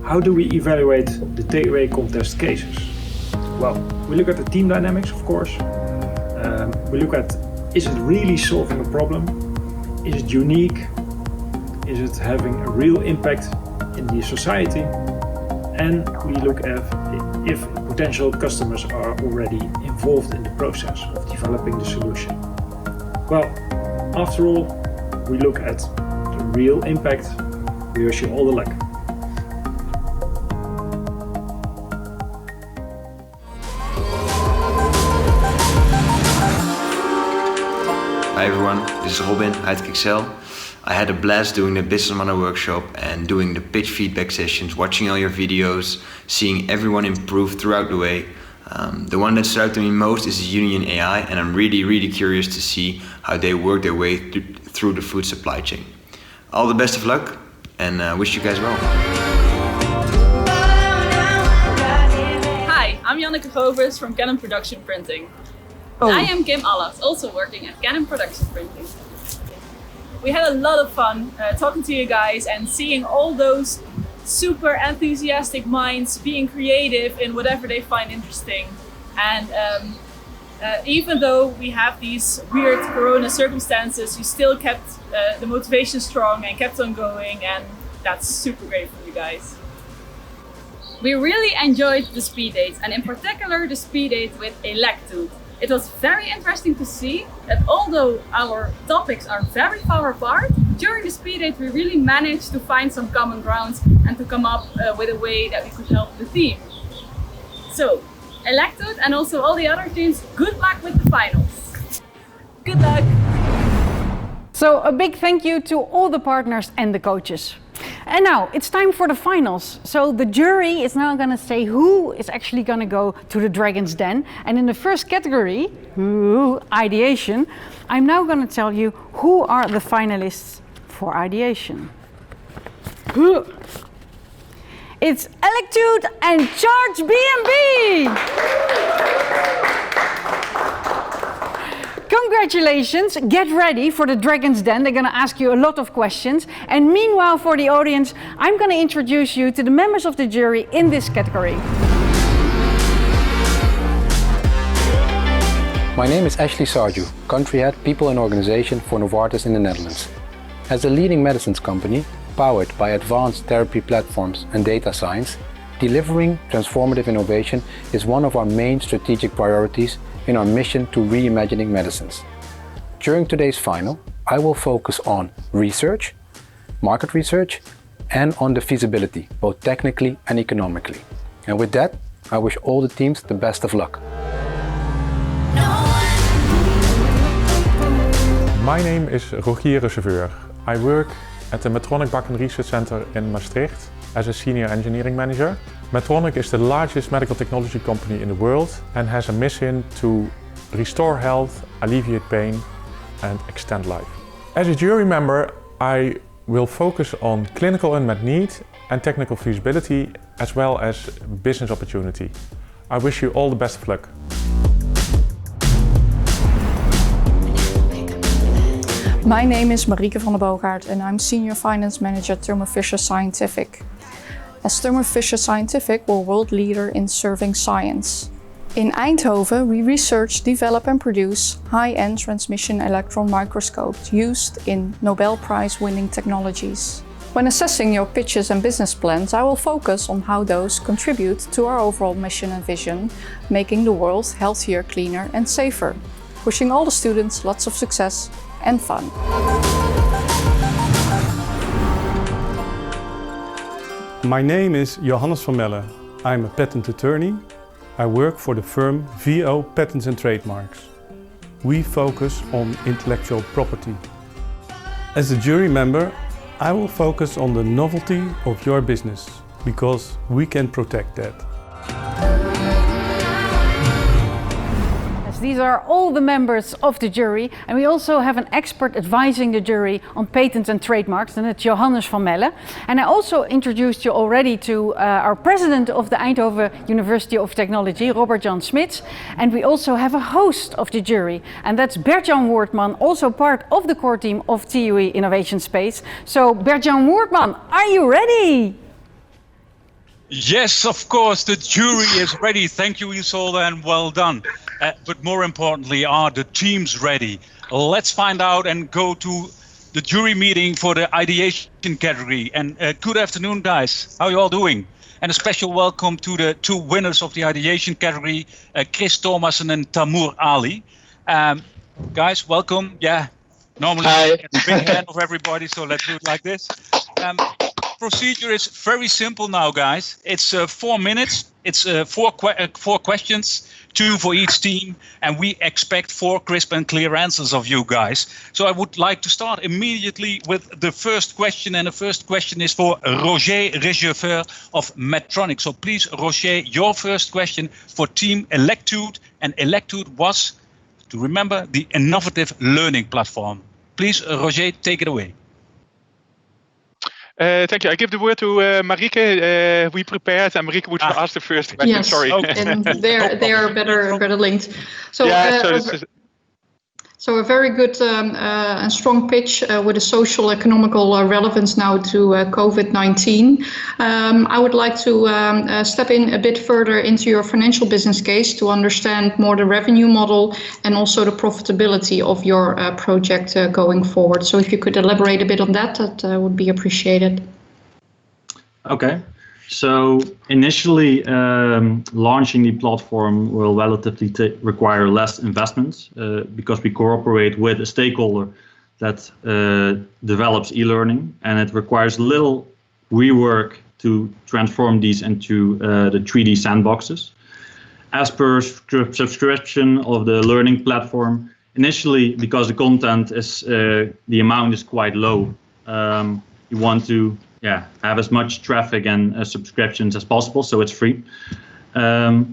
How do we evaluate the TUE contest cases? Well, we look at the team dynamics, of course. We look at, is it really solving a problem? Is it unique? Is it having a real impact in the society? And we look at if potential customers are already involved in the process of developing the solution. Well, after all, we look at the real impact. We wish you all the luck. Hi everyone, this is Robin, Untitled Chapter. I had a blast doing the Business Model Workshop and doing the pitch feedback sessions, watching all your videos, seeing everyone improve throughout the way. The one that stood out to me most is Union AI, and I'm really curious to see how they work their way through the food supply chain. All the best of luck, and wish you guys well. Hi, I'm Janneke Govers from Canon Production Printing. I am Kim Allas, also working at Canon Production Printing. We had a lot of fun talking to you guys and seeing all those super enthusiastic minds being creative in whatever they find interesting. And even though we have these weird corona circumstances, you still kept the motivation strong and kept on going, and that's super great for you guys. We really enjoyed the speed dates, and in particular the speed date with Electude. It was very interesting to see that although our topics are very far apart, during the speed date we really managed to find some common grounds and to come up with a way that we could help the team. So, Electude and also all the other teams, good luck with the finals. Good luck! So a big thank you to all the partners and the coaches. And now it's time for the finals. So the jury is now going to say who is actually going to go to the Dragon's Den. And in the first category, ideation, I'm now going to tell you who are the finalists for ideation. It's Electude and Charge B&B! Congratulations, get ready for the Dragon's Den. They're going to ask you a lot of questions. And meanwhile, for the audience, I'm going to introduce you to the members of the jury in this category. My name is Ashley Sarju, Country Head People and Organization for Novartis in the Netherlands. As a leading medicines company, powered by advanced therapy platforms and data science, delivering transformative innovation is one of our main strategic priorities in our mission to reimagining medicines. During today's final, I will focus on research, market research, and on the feasibility, both technically and economically. And with that, I wish all the teams the best of luck. My name is Rogier Receveur. I work at the Medtronic Bakken Research Center in Maastricht as a senior engineering manager. Medtronic is the largest medical technology company in the world and has a mission to restore health, alleviate pain, and extend life. As a jury member, I will focus on clinical unmet need and technical feasibility, as well as business opportunity. I wish you all the best of luck. My name is Marieke van der Boogaard and I'm Senior Finance Manager at Thermo Fisher Scientific. As Thermo Fisher Scientific, we're a world leader in serving science. In Eindhoven, we research, develop and produce high-end transmission electron microscopes used in Nobel Prize-winning technologies. When assessing your pitches and business plans, I will focus on how those contribute to our overall mission and vision, making the world healthier, cleaner and safer. Wishing all the students lots of success and fun. My name is Johannes van Melle. I'm a patent attorney. I work for the firm VO Patents and Trademarks. We focus on intellectual property. As a jury member, I will focus on the novelty of your business, because we can protect that. These are all the members of the jury, and we also have an expert advising the jury on patents and trademarks, and it's Johannes van Melle. And I also introduced you already to our president of the Eindhoven University of Technology, Robert-Jan Smits, and we also have a host of the jury, and that's Bert-Jan Woertman, also part of the core team of TUI Innovation Space. So Bert-Jan Woertman, are you ready? Yes, of course, the jury is ready. Thank you, Isolde, and well done. But more importantly, are the teams ready? Let's find out and go to the jury meeting for the ideation category. And good afternoon, guys. How are you all doing? And a special welcome to the two winners of the ideation category, Chris Thomassen and Tamoor Ali. Guys, welcome. Yeah, normally I get a big hand of everybody, so let's do it like this. Procedure is very simple now, guys. It's 4 minutes It's four questions, 2 for each team, and we expect 4 crisp and clear answers of you guys. So I would like to start immediately with the first question, and the first question is for Roger Regeveur of Medtronic. So please, Roger, your first question for Team Electude, and Electude was, to remember, the innovative learning platform. Please, Roger, take it away. Thank you. I give the word to Marieke. We prepared, and Marieke would ask the first question. Yes, Sorry. and they are better linked. So, yeah, so a very good and strong pitch with a social economical relevance now to COVID-19. I would like to step in a bit further into your financial business case to understand more the revenue model and also the profitability of your project going forward. So if you could elaborate a bit on that, that would be appreciated. Okay. So initially, launching the platform will relatively require less investments because we cooperate with a stakeholder that develops e-learning, and it requires little rework to transform these into the 3D sandboxes. As per subscription of the learning platform, initially, because the content is, the amount is quite low, you want to have as much traffic and subscriptions as possible, so it's free.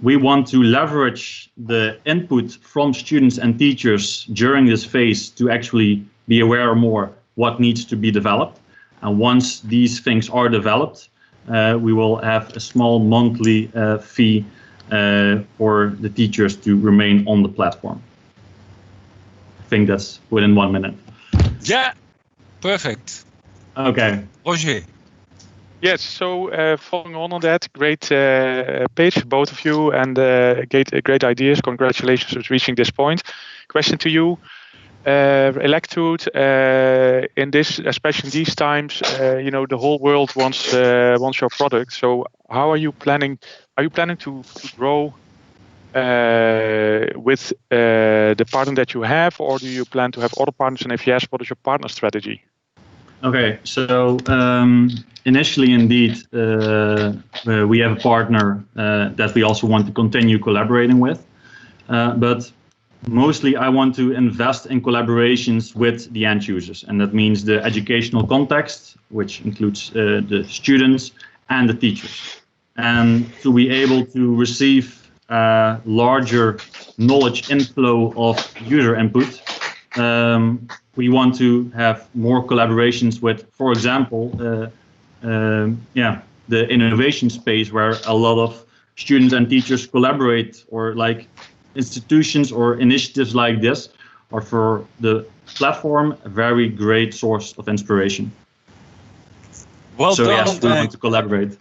We want to leverage the input from students and teachers during this phase to actually be aware more what needs to be developed. And once these things are developed, we will have a small monthly fee for the teachers to remain on the platform. I think that's within 1 minute. Yeah, perfect. Okay. Roger. Yes, so following on that, great pitch, both of you, and great ideas. Congratulations with reaching this point. Question to you, Electude, in this, especially in these times, you know, the whole world wants your product. So how are you planning? Are you planning to grow with the partner that you have, or do you plan to have other partners? And if yes, what is your partner strategy? Okay, so initially, indeed, we have a partner that we also want to continue collaborating with. But mostly, I want to invest in collaborations with the end users. And that means the educational context, which includes the students and the teachers. And to be able to receive larger knowledge inflow of user input, we want to have more collaborations with, for example, the innovation space, where a lot of students and teachers collaborate, or like institutions or initiatives like this are for the platform a very great source of inspiration. Well so done. Yes, we want to collaborate.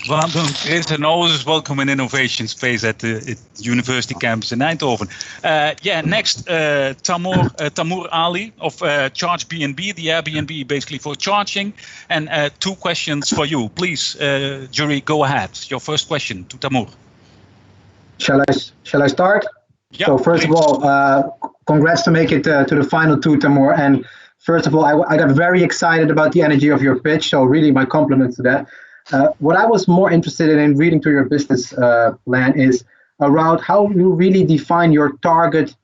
Well done, Chris, and always welcome in innovation space at the University campus in Eindhoven. Next, Tamoor Ali of Charge BNB, the Airbnb basically for charging, and 2 questions for you. Please, jury, go ahead. Your first question to Tamoor. Shall I start? Yeah, so first of all, congrats to make it to the final 2, Tamoor. And first of all, I got very excited about the energy of your pitch. So really, my compliments to that. What I was more interested in reading through your business plan is around how you really define your target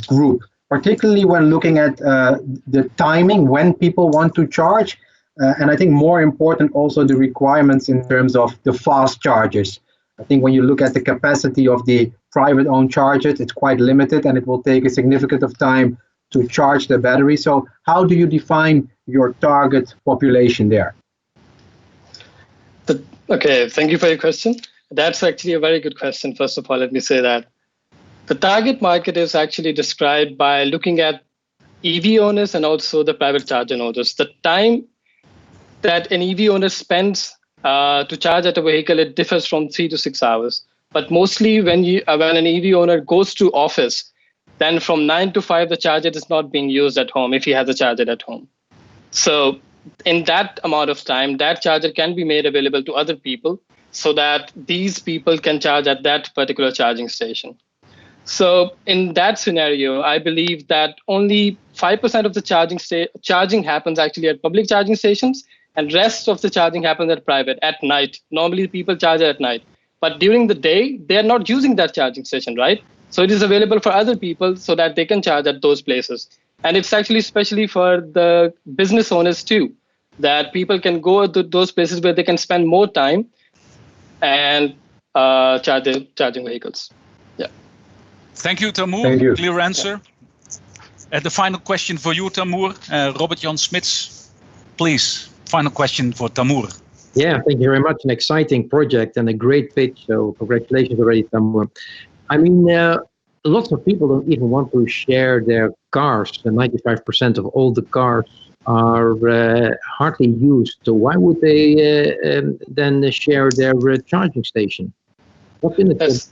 group, particularly when looking at the timing when people want to charge, and I think more important also the requirements in terms of the fast chargers. I think when you look at the capacity of the private-owned chargers, it's quite limited, and it will take a significant of time to charge the battery. So how do you define your target population there? Okay, thank you for your question. That's actually a very good question. First of all, let me say that the target market is actually described by looking at EV owners and also the private charger owners. The time that an EV owner spends to charge at a vehicle, it differs from 3 to 6 hours. But mostly when an EV owner goes to office, then from 9 to 5, the charger is not being used at home if he has a charger at home. So in that amount of time, that charger can be made available to other people so that these people can charge at that particular charging station. So in that scenario, I believe that only 5% of the charging happens actually at public charging stations, and rest of the charging happens at private at night. Normally people charge at night. but during the day, they're not using that charging station, right? So it is available for other people so that they can charge at those places. And it's actually especially for the business owners too, that people can go to those places where they can spend more time and charging vehicles. Yeah. Thank you, Tamoor. Thank you. Clear answer. The final question for you, Tamoor. Robert Jan Smits, please. Final question for Tamoor. Yeah, thank you very much. An exciting project and a great pitch. So congratulations already, Tamoor. I mean, lots of people don't even want to share their cars. 95% of all the cars are hardly used. So why would they then share their charging station? What's in it?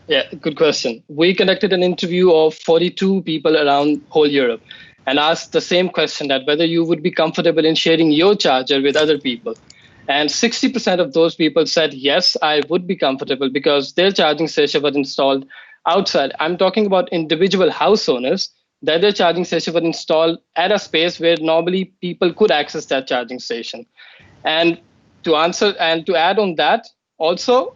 Yeah, good question. We conducted an interview of 42 people around whole Europe and asked the same question, that whether you would be comfortable in sharing your charger with other people. And 60% of those people said, yes, I would be comfortable because their charging station was installed outside. I'm talking about individual house owners, that their charging station was installed at a space where normally people could access that charging station. And to answer and to add on that, also,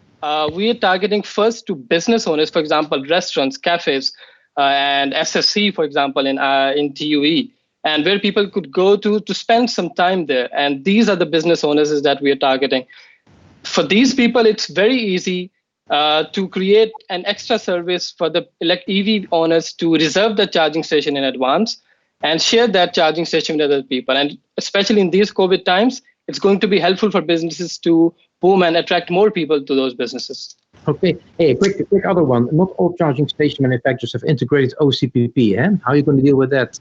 we are targeting first to business owners, for example, restaurants, cafes, and SSC, for example, in TUE, and where people could go to spend some time there. And these are the business owners that we are targeting. For these people, it's very easy to create an extra service for the EV owners to reserve the charging station in advance and share that charging station with other people. And especially in these COVID times, it's going to be helpful for businesses to boom and attract more people to those businesses. Okay. Hey, a quick other one. Not all charging station manufacturers have integrated OCPP. How are you going to deal with that?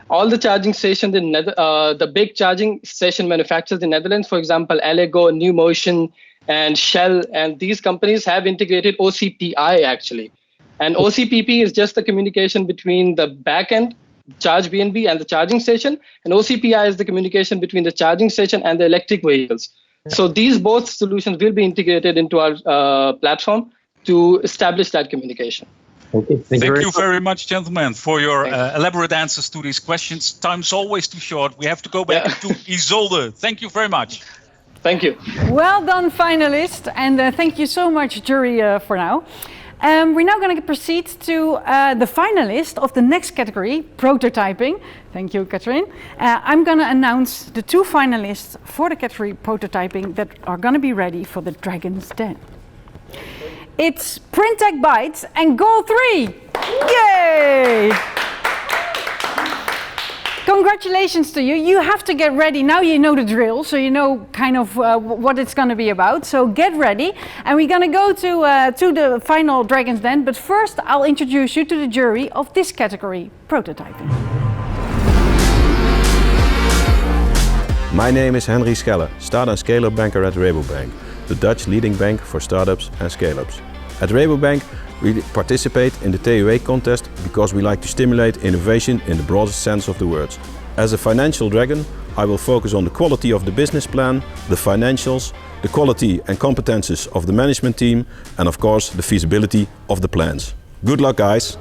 All the charging stations in the big charging station manufacturers in Netherlands, for example, Allego, NewMotion, and Shell, and these companies have integrated OCPI actually. And OCPP is just the communication between the backend, Charge BNB, and the charging station. And OCPI is the communication between the charging station and the electric vehicles. So these both solutions will be integrated into our platform to establish that communication. Okay, thank you very much, gentlemen, for your elaborate answers to these questions. Time's always too short. We have to go back to Isolde. Thank you very much. Thank you. Well done, finalists, and thank you so much, jury, for now. We're now going to proceed to the finalist of the next category, prototyping. Thank you, Catherine. I'm going to announce the two finalists for the category prototyping that are going to be ready for the Dragon's Den. It's PrintTech Bytes and Goal 3! Yay! Congratulations to you. You have to get ready. Now you know the drill, so you know kind of what it's going to be about. So get ready. And we're going to go to the final Dragon's Den. But first, I'll introduce you to the jury of this category, prototyping. My name is Henry Schelle, Start- and Scale-up Banker at Rabobank, the Dutch leading bank for startups and scale-ups. At Rabobank, we participate in the TUE contest because we like to stimulate innovation in the broadest sense of the word. As a financial dragon, I will focus on the quality of the business plan, the financials, the quality and competences of the management team, and of course the feasibility of the plans. Good luck, guys!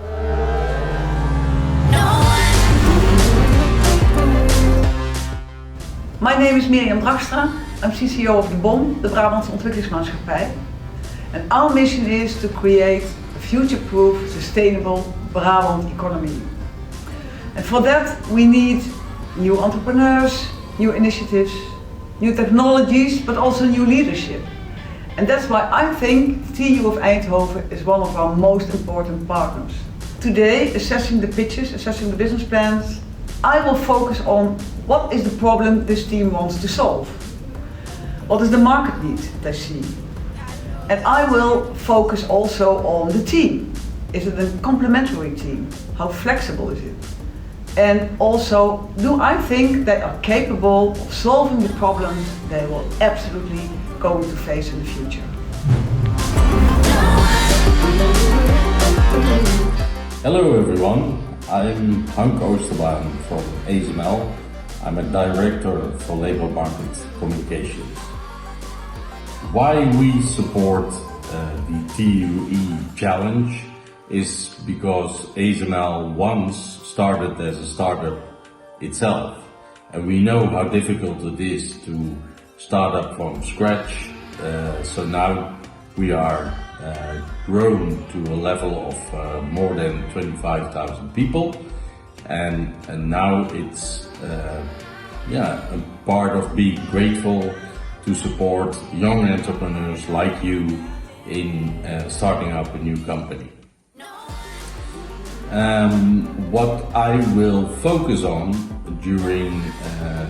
My name is Mirjam Dragstra. I'm CCO of the BOM, the Brabantse Ontwikkelingsmaatschappij. And our mission is to create a future-proof, sustainable Brabant economy. And for that we need new entrepreneurs, new initiatives, new technologies, but also new leadership. And that's why I think the TU of Eindhoven is one of our most important partners. Today, assessing the pitches, assessing the business plans, I will focus on what is the problem this team wants to solve. What is the market need they see? And I will focus also on the team. Is it a complementary team? How flexible is it? And also, do I think they are capable of solving the problems they will absolutely going to face in the future? Hello everyone, I'm Hank Oosterbaan from ASML. I'm a director for labor market communications. Why we support the TUE challenge is because ASML once started as a startup itself, and we know how difficult it is to start up from scratch. So now We are grown to a level of more than 25,000 people, and now it's a part of being grateful to support young entrepreneurs like you in starting up a new company. What I will focus on during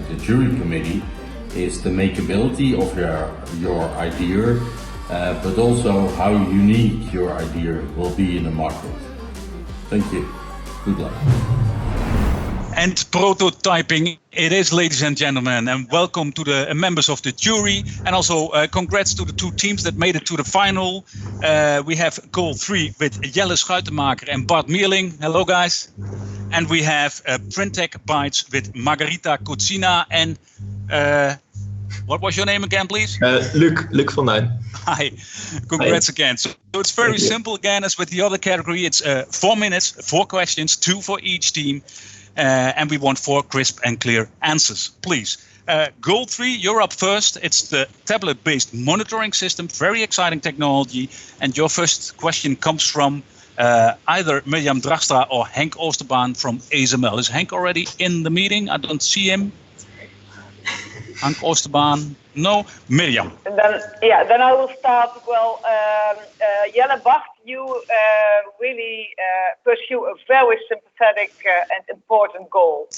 the jury committee is the makeability of your idea, but also how unique your idea will be in the market. Thank you. Good luck. And prototyping it is, ladies and gentlemen, and welcome to the members of the jury, and also congrats to the two teams that made it to the final. We have goal 3 with Jelle Schuitenmaker and Bart Meerling. Hello guys. And we have Printech Bytes with Margarita Kutsina and what was your name again, please? Luc van Duin. Hi, congrats again. So it's very simple again as with the other category. It's 4 minutes, 4 questions, 2 for each team. And we want 4 crisp and clear answers, please. Goal 3, you're up first. It's the tablet-based monitoring system, very exciting technology. And your first question comes from either Mirjam Dragstra or Henk Oosterbaan from ASML. Is Henk already in the meeting? I don't see him. Henk Oosterbaan? No. Mirjam. Then I will start. Well, Jelle Bart, you really pursue a very sympathetic and important goal.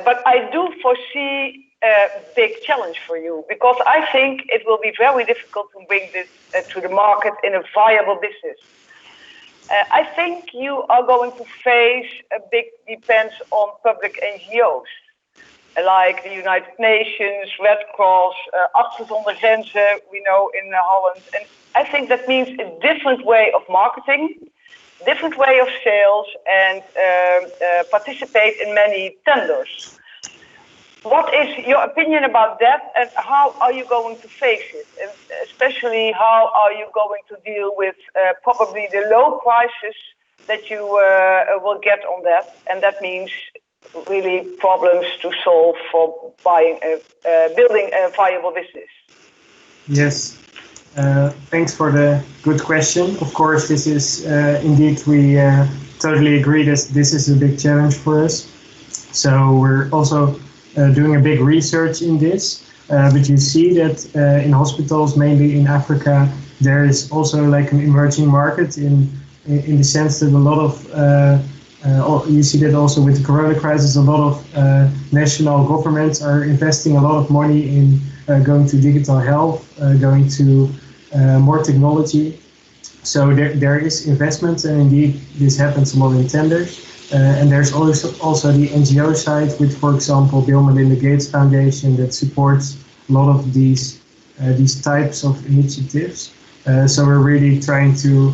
But I do foresee a big challenge for you, because I think it will be very difficult to bring this to the market in a viable business. I think you are going to face a big dependence on public NGOs, like the United Nations, Red Cross, Artsen zonder Grenzen, we know in Holland. And I think that means a different way of marketing, different way of sales, and participate in many tenders. What is your opinion about that, and how are you going to face it? And especially, how are you going to deal with probably the low prices that you will get on that? And that means really problems to solve for building a viable business. Yes, thanks for the good question. Of course, this is indeed, we totally agree that this is a big challenge for us. So we're also doing a big research in this, but you see that in hospitals, mainly in Africa, there is also like an emerging market in the sense that a lot of you see that also with the corona crisis, a lot of national governments are investing a lot of money in going to digital health, going to more technology. So there is investment, and indeed this happens a lot in tenders. And there's also the NGO side with, for example, Bill and Melinda Gates Foundation that supports a lot of these types of initiatives. So we're really trying to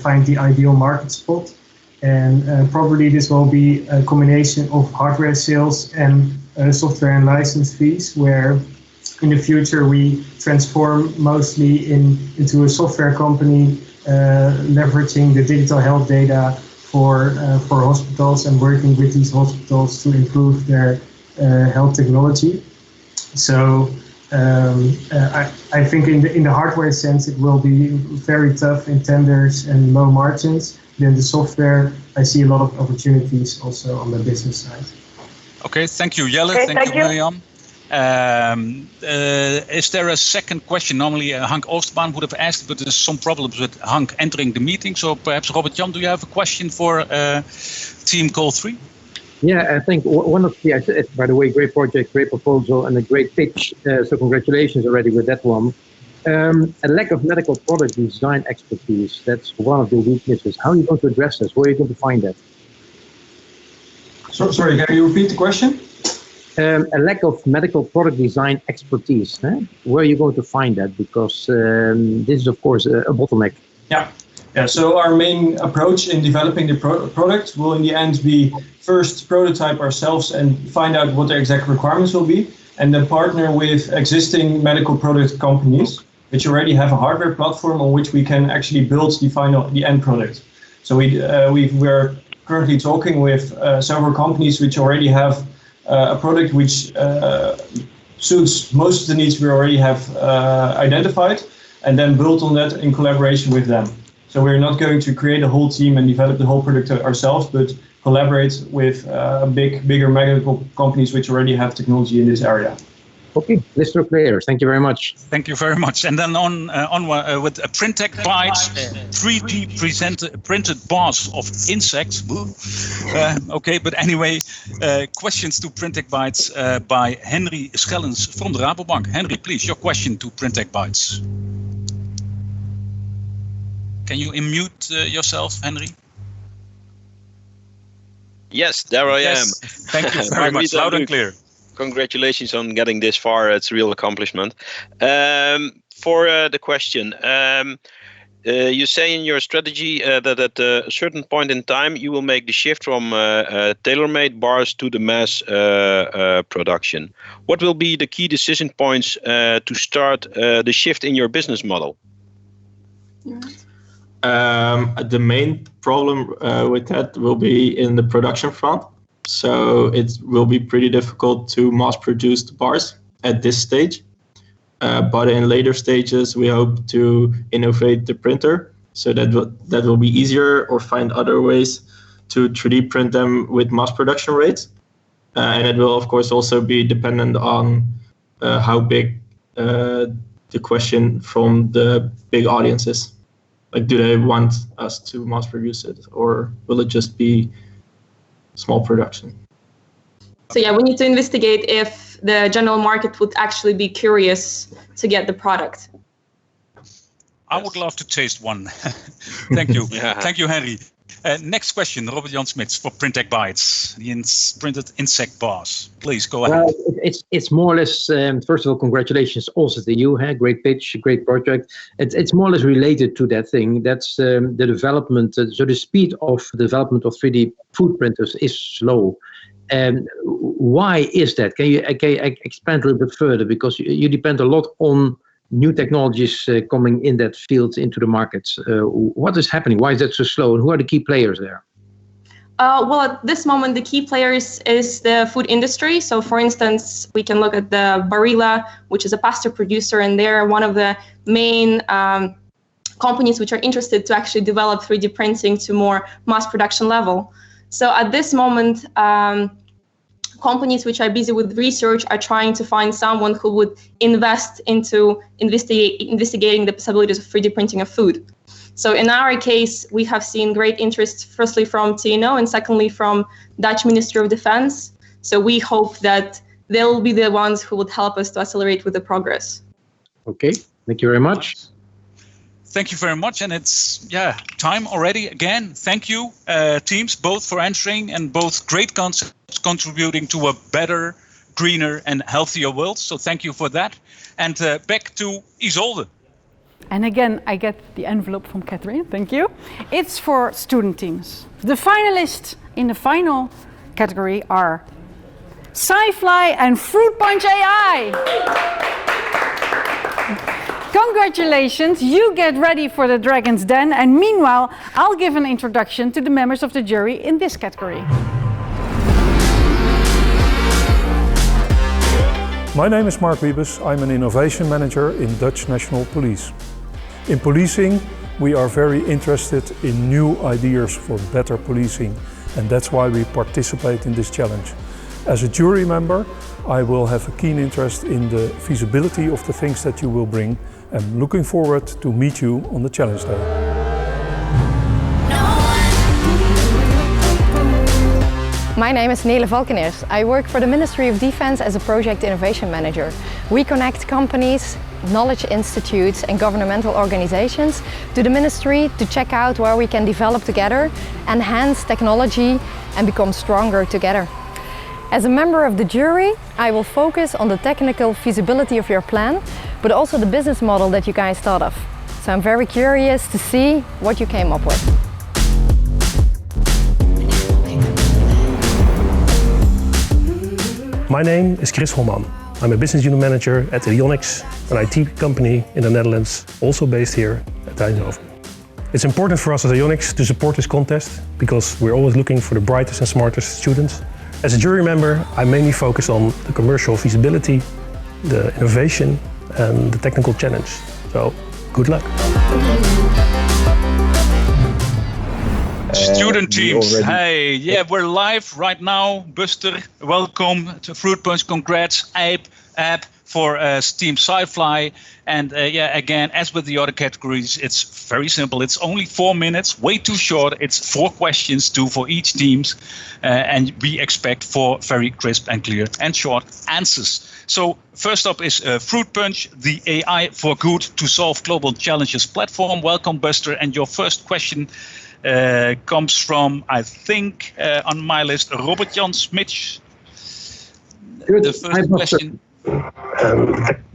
find the ideal market spot. And probably this will be a combination of hardware sales and software and license fees, where in the future we transform mostly into a software company, leveraging the digital health data for hospitals and working with these hospitals to improve their health technology. So I think in the hardware sense it will be very tough in tenders and low margins. Then the software, I see a lot of opportunities also on the business side. Okay, thank you, Jelle. Okay, thank you, Mirjam. Is there a second question? Normally Hank Oosterbaan would have asked, but there's some problems with Hank entering the meeting. So perhaps Robert-Jan, do you have a question for team call 3? Yeah, I think one of the, by the way, great project, great proposal, and a great pitch. So congratulations already with that one. A lack of medical product design expertise, that's one of the weaknesses. How are you going to address this? Where are you going to find that? Sorry, can you repeat the question? A lack of medical product design expertise. Where are you going to find that? Because this is, of course, a bottleneck. Yeah. So our main approach in developing the product will in the end be first prototype ourselves and find out what the exact requirements will be, and then partner with existing medical product companies which already have a hardware platform on which we can actually build the end product. So we're currently talking with several companies which already have a product which suits most of the needs we already have identified, and then build on that in collaboration with them. So we're not going to create a whole team and develop the whole product ourselves, but collaborate with bigger medical companies which already have technology in this area. Okay, Mr. Clear, thank you very much. Thank you very much. And then on with Printech Bytes, 3D printed bars of insects. Okay, but anyway, questions to Printech Bytes by Henry Schellens from the Rabobank. Henry, please, your question to Printech Bytes. Can you unmute yourself, Henry? Yes, there I am. Thank you very much. Loud and clear. Congratulations on getting this far. It's a real accomplishment. For the question, you say in your strategy that at a certain point in time you will make the shift from tailor-made bars to the mass production. What will be the key decision points to start the shift in your business model? The main problem with that will be in the production front. So it will be pretty difficult to mass produce the bars at this stage. But in later stages, we hope to innovate the printer so that will be easier, or find other ways to 3D print them with mass production rates. And it will, of course, also be dependent on how big the question from the big audiences. Like, do they want us to mass produce it, or will it just be small production? So yeah, we need to investigate if the general market would actually be curious to get the product. I would love to taste one. Thank you. Thank you, Henry. Next question, Robert Jan Smits for Printech Bytes, the printed insect bars. Please go ahead. Well, it's more or less, first of all, congratulations also to you. Great pitch, great project. It's more or less related to that thing. That's the development, so the speed of development of 3D food printers is slow. Why is that? Can you expand a little bit further? Because you depend a lot on new technologies coming in that field into the markets. What is happening? Why is that so slow? And who are the key players there? Well, at this moment, the key players is the food industry. So, for instance, we can look at the Barilla, which is a pasta producer, and they're one of the main companies which are interested to actually develop 3D printing to more mass production level. So, at this moment, companies which are busy with research are trying to find someone who would invest into investigating the possibilities of 3D printing of food. So in our case, we have seen great interest, firstly from TNO and secondly from Dutch Ministry of Defense. So we hope that they'll be the ones who would help us to accelerate with the progress. Okay, thank you very much. Thank you very much, and it's time already again. Thank you, teams, both for answering and both great concepts contributing to a better, greener and healthier world. So thank you for that. And back to Isolde. And again, I get the envelope from Catherine. Thank you. It's for student teams. The finalists in the final category are SciFly and Fruit Punch AI. Congratulations, you get ready for the Dragon's Den, and meanwhile, I'll give an introduction to the members of the jury in this category. My name is Mark Wiebes. I'm an innovation manager in Dutch National Police. In policing, we are very interested in new ideas for better policing, and that's why we participate in this challenge. As a jury member, I will have a keen interest in the feasibility of the things that you will bring. I'm looking forward to meet you on the challenge day. My name is Nele Valkeners. I work for the Ministry of Defense as a project innovation manager. We connect companies, knowledge institutes and governmental organizations to the ministry to check out where we can develop together, enhance technology and become stronger together. As a member of the jury, I will focus on the technical feasibility of your plan, but also the business model that you guys thought of. So I'm very curious to see what you came up with. My name is Chris Holman. I'm a business unit manager at Ionics, an IT company in the Netherlands, also based here at Eindhoven. It's important for us as Ionics to support this contest because we're always looking for the brightest and smartest students. As a jury member, I mainly focus on the commercial feasibility, the innovation and the technical challenge. So Good luck. Student teams, hey, yeah, we're live right now. Buster, welcome to Fruit Punch. Congrats, app for Team Sci-Fly. And yeah, again, as with the other categories, it's very simple. It's only 4 minutes, way too short. It's 4 questions, 2 for each teams. And we expect 4 very crisp and clear and short answers. So first up is Fruit Punch, the AI for good to solve global challenges platform. Welcome, Buster. And your first question comes from, I think, on my list, Robert Jan Smits. The first question.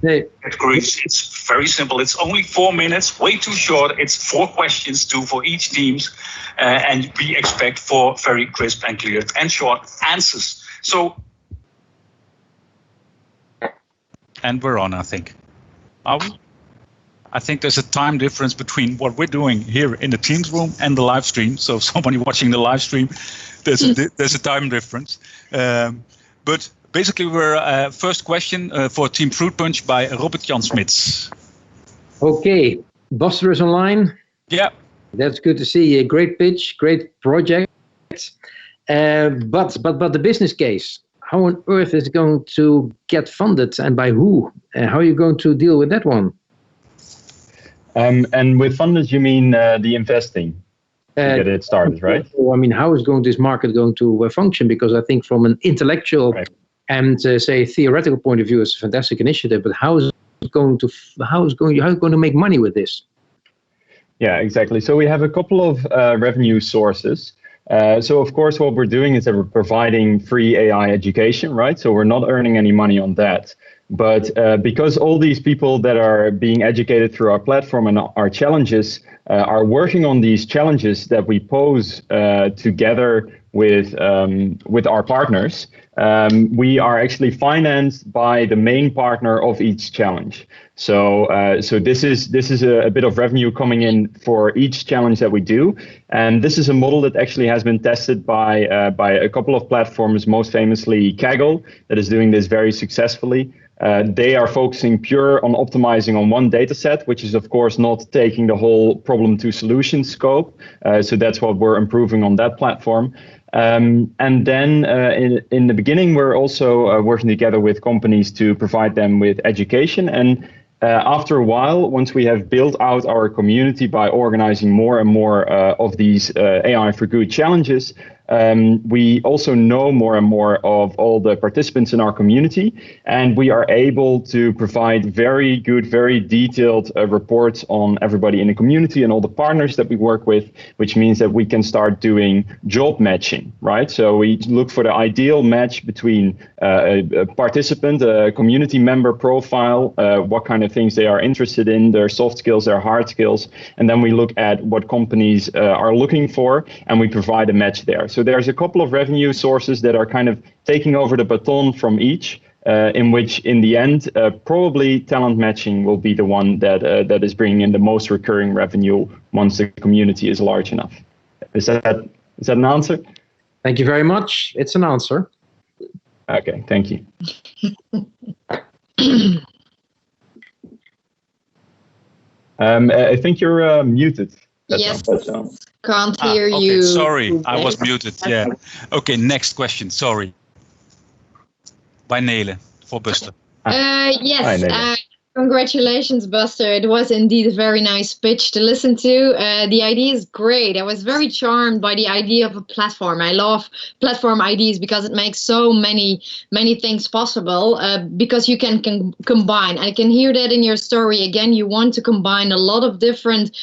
It's very simple. It's only 4 minutes, way too short. It's 4 questions, 2 for each teams. And we expect 4 very crisp and clear and short answers. So, and we're on, I think. Are we? I think there's a time difference between what we're doing here in the Teams room and the live stream. So somebody watching the live stream, there's a time difference. But basically, we're first question for Team Fruit Punch by Robert Jan Smits. Okay, Buster is online. Yeah. That's good to see. A great pitch, great project. But the business case, how on earth is it going to get funded and by who? How are you going to deal with that one? And with funders, you mean the investing to get it started, right? I mean, how is this market going to function? Because I think from an intellectual and say theoretical point of view, it's a fantastic initiative. But how are you going to make money with this? Yeah, exactly. So we have a couple of revenue sources. So of course, what we're doing is that we're providing free AI education, right? So we're not earning any money on that. But because all these people that are being educated through our platform and our challenges are working on these challenges that we pose together with our partners, we are actually financed by the main partner of each challenge. So this is a bit of revenue coming in for each challenge that we do, and this is a model that actually has been tested by a couple of platforms, most famously Kaggle, that is doing this very successfully. They are focusing pure on optimizing on one data set, which is of course not taking the whole problem to solution scope. So that's what we're improving on that platform. And then in the beginning, we're also working together with companies to provide them with education. And after a while, once we have built out our community by organizing more and more of these AI for good challenges, we also know more and more of all the participants in our community, and we are able to provide very good, very detailed reports on everybody in the community and all the partners that we work with, which means that we can start doing job matching, right? So we look for the ideal match between a participant, a community member profile, what kind of things they are interested in, their soft skills, their hard skills, and then we look at what companies are looking for, and we provide a match there. So there's a couple of revenue sources that are kind of taking over the baton from each, in which in the end, probably talent matching will be the one that is bringing in the most recurring revenue once the community is large enough. Is that an answer? Thank you very much. It's an answer. Okay, thank you. I think you're muted. Yes, can't hear okay, you. Sorry, I was muted. Yeah. Okay, next question. Sorry. By Nele for Buster. Yes. Congratulations, Buster. It was indeed a very nice pitch to listen to. The idea is great. I was very charmed by the idea of a platform. I love platform ideas because it makes so many things possible, because you can combine. I can hear that in your story. Again, you want to combine a lot of different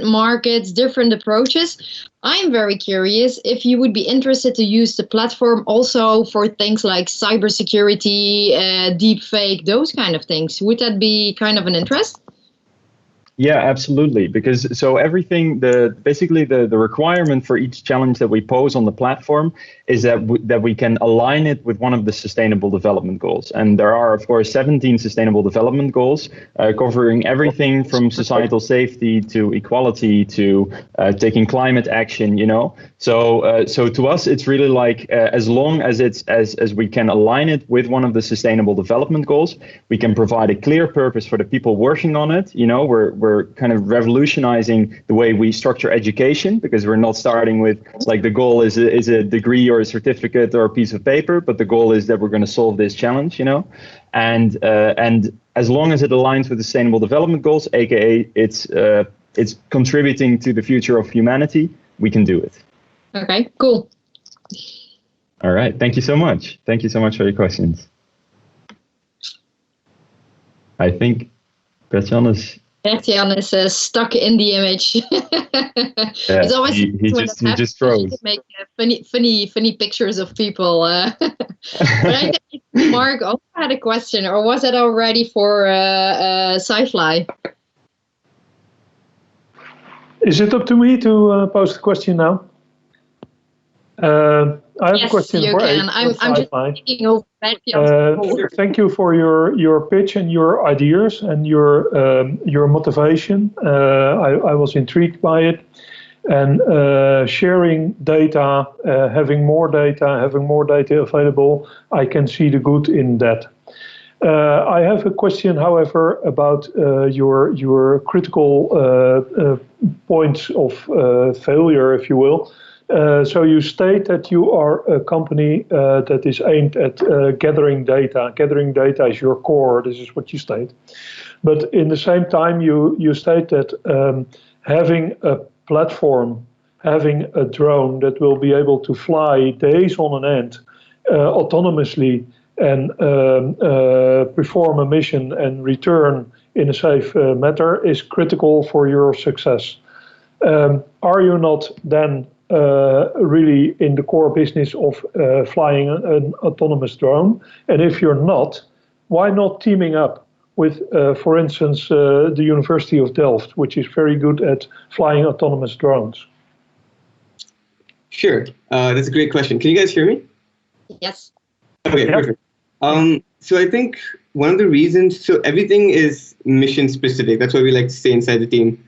markets, different approaches. I'm very curious if you would be interested to use the platform also for things like cybersecurity, deep fake, those kind of things. Would that be kind of an interest? Yeah, absolutely. Because so everything, basically the requirement for each challenge that we pose on the platform is that we can align it with one of the Sustainable Development Goals. And there are, of course, 17 Sustainable Development Goals covering everything from societal safety to equality to taking climate action. You know, so to us, it's really like as long as as we can align it with one of the Sustainable Development Goals, we can provide a clear purpose for the people working on it. You know, we're we're kind of revolutionizing the way we structure education, because we're not starting with like the goal is a degree or a certificate or a piece of paper, but the goal is that we're going to solve this challenge, you know, and as long as it aligns with the Sustainable Development Goals, aka it's contributing to the future of humanity, we can do it. Okay, cool. All right, thank you so much. Thank you so much for your questions. I think Bert-Jan is stuck in the image. It's always he just froze. To make funny pictures of people. But I think Mark also had a question, or was it already for Sci-Fly? Is it up to me to pose the question now? I have a question for can. I'm just thinking over thank you for your pitch and your ideas and your motivation. I was intrigued by it, and sharing data, having more data available. I can see the good in that. I have a question, however, about your critical points of failure, if you will. So you state that you are a company that is aimed at gathering data. Gathering data is your core. This is what you state. But in the same time, you state that having a platform, having a drone that will be able to fly days on end autonomously and perform a mission and return in a safe manner is critical for your success. Are you not then really in the core business of flying an autonomous drone? And if you're not, why not teaming up with, for instance, the University of Delft, which is very good at flying autonomous drones? Sure, that's a great question. Can you guys hear me? Yes. Okay, perfect. So I think one of the reasons, so everything is mission specific. That's why we like to stay inside the team.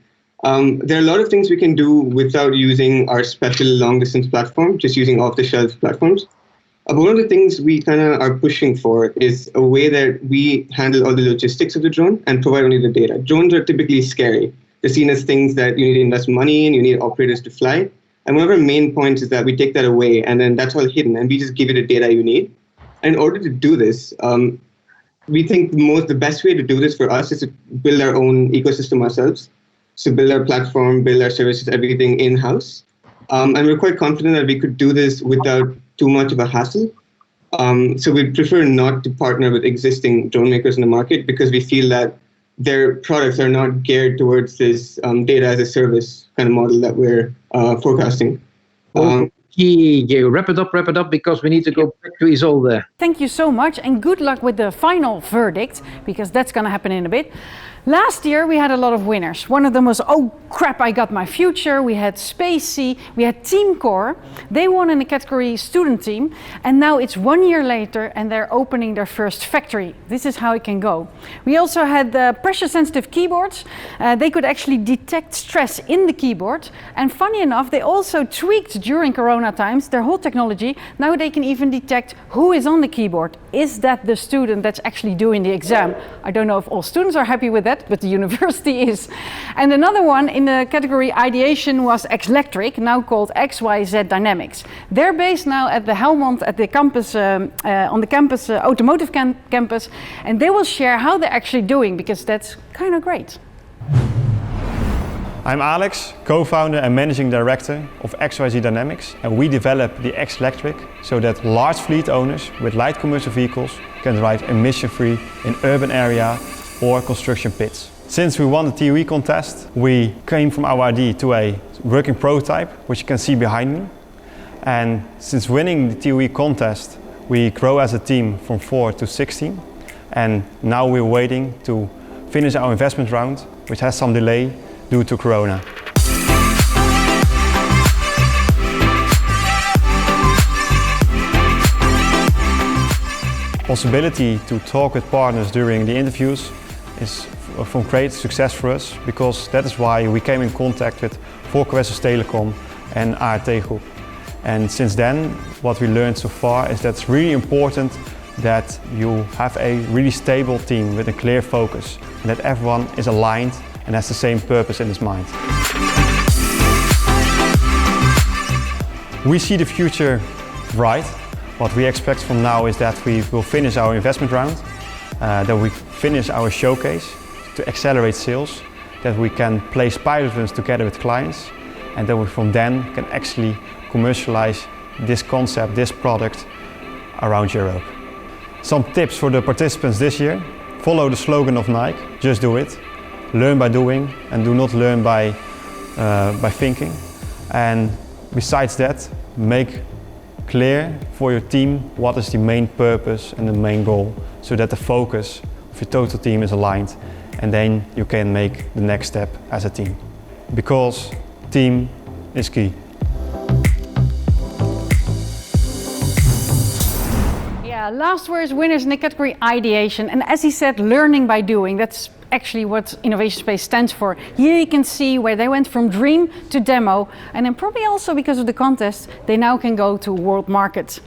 There are a lot of things we can do without using our special long distance platform, just using off-the-shelf platforms. But one of the things we kind of are pushing for is a way that we handle all the logistics of the drone and provide only the data. Drones are typically scary. They're seen as things that you need to invest money in, you need operators to fly. And one of our main points is that we take that away, and then that's all hidden, and we just give you the data you need. And in order to do this, we think the best way to do this for us is to build our own ecosystem ourselves. So build our platform, build our services, everything in-house. And we're quite confident that we could do this without too much of a hassle. So we prefer not to partner with existing drone makers in the market because we feel that their products are not geared towards this data as a service kind of model that we're forecasting. Wrap it up, because we need to go back to Isolde. Thank you so much, and good luck with the final verdict, because that's going to happen in a bit. Last year we had a lot of winners. One of them was, oh crap, I got my future. We had Spacey, we had Team Core. They won in the category student team, and now it's 1 year later and they're opening their first factory. This is how it can go. We also had the pressure sensitive keyboards. They could actually detect stress in the keyboard, and funny enough, they also tweaked during Corona times their whole technology. Now they can even detect who is on the keyboard. Is that the student that's actually doing the exam? I don't know if all students are happy with that, but the university is. And another one in the category ideation was Xlectric, now called XYZ Dynamics. They're based now at the Helmond, at the campus, on the campus, automotive campus, and they will share how they're actually doing, because that's kind of great. I'm Alex, co-founder and managing director of XYZ Dynamics, and we develop the Xlectric so that large fleet owners with light commercial vehicles can drive emission-free in urban area or construction pits. Since we won the TUE contest, we came from our idea to a working prototype, which you can see behind me. And since winning the TUE contest, we grow as a team from 4 to 16. And now we're waiting to finish our investment round, which has some delay due to Corona. Possibility to talk with partners during the interviews is from great success for us, because that is why we came in contact with Volkswagen Telecom and ART Group. And since then, what we learned so far is that it's really important that you have a really stable team with a clear focus, and that everyone is aligned and has the same purpose in his mind. We see the future bright. What we expect from now is that we will finish our investment round, that we finish our showcase to accelerate sales, that we can place pilot runs together with clients, and that we from then can actually commercialize this concept, this product around Europe. Some tips for the participants this year: follow the slogan of Nike, just do it. Learn by doing and do not learn by thinking. And besides that, make clear for your team what is the main purpose and the main goal, so that the focus of your total team is aligned, and then you can make the next step as a team. Because team is key. Yeah, last words winners in the category ideation, and as he said, learning by doing. That's actually what Innovation Space stands for. Here you can see where they went from dream to demo, and then probably also because of the contest, they now can go to world markets.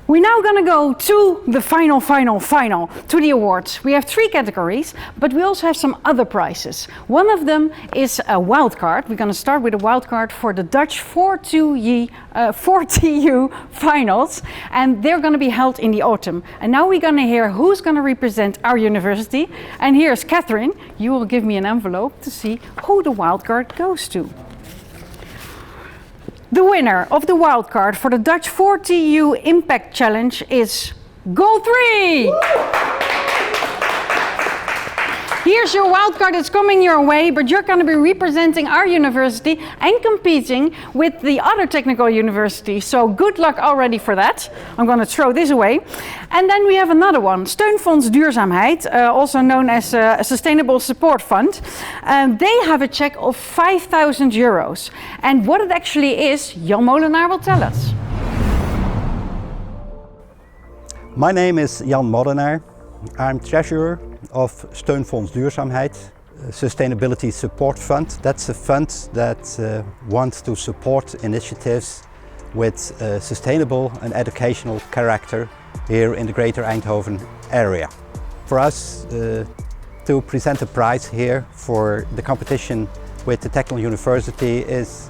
We're now going to go to the final, to the awards. We have 3 categories, but we also have some other prizes. One of them is a wildcard. We're going to start with a wildcard for the Dutch 4TU finals, and they're going to be held in the autumn. And now we're going to hear who's going to represent our university. And here's Catherine. You will give me an envelope to see who the wildcard goes to. The winner of the wildcard for the Dutch 4TU Impact Challenge is Goal 3! Here's your wildcard, it's coming your way, but you're going to be representing our university and competing with the other technical universities. So good luck already for that. I'm going to throw this away. And then we have another one, Steunfonds Duurzamheid, also known as a Sustainable Support Fund. They have a check of €5,000. And what it actually is, Jan Molenaar will tell us. My name is Jan Molenaar. I'm treasurer of Steunfonds Duurzamheid, Sustainability Support Fund. That's a fund that wants to support initiatives with sustainable and educational character here in the Greater Eindhoven area. For us to present a prize here for the competition with the Technical University is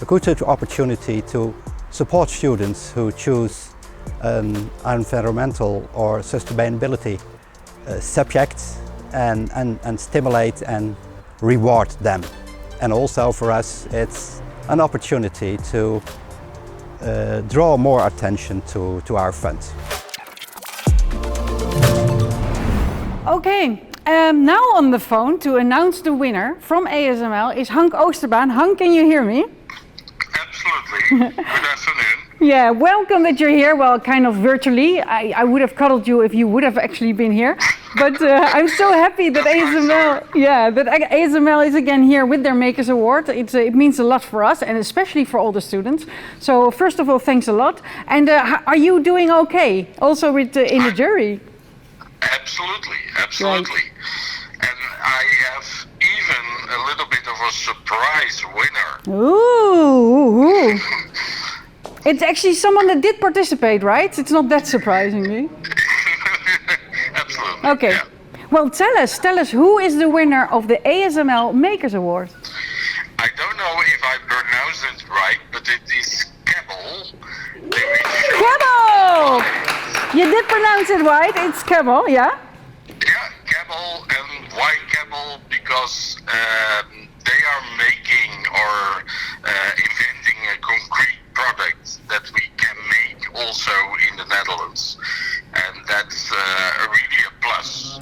a good opportunity to support students who choose an environmental or sustainability subject and stimulate and reward them. And also for us it's an opportunity to draw more attention to our fund. Okay, now on the phone to announce the winner from ASML is Hank Oosterbaan. Hank, can you hear me? Absolutely. Good afternoon. Yeah, welcome that you're here. Well, kind of virtually. I would have cuddled you if you would have actually been here. But I'm so happy that ASML is again here with their Makers Award. It means a lot for us, and especially for all the students. So first of all, thanks a lot. And are you doing okay? Also with in the jury? Absolutely. Right. And I have even a little bit of a surprise winner. Ooh. It's actually someone that did participate, right? It's not that surprisingly. Absolutely. Okay. Yeah. Well, tell us, who is the winner of the ASML Makers Award? I don't know if I pronounced it right, but it is Camel. Camel! You did pronounce it right. It's Camel, yeah? Yeah, Camel. And why Camel? Because they are making or inventing a concrete product that we can make also in the Netherlands, and that's really a plus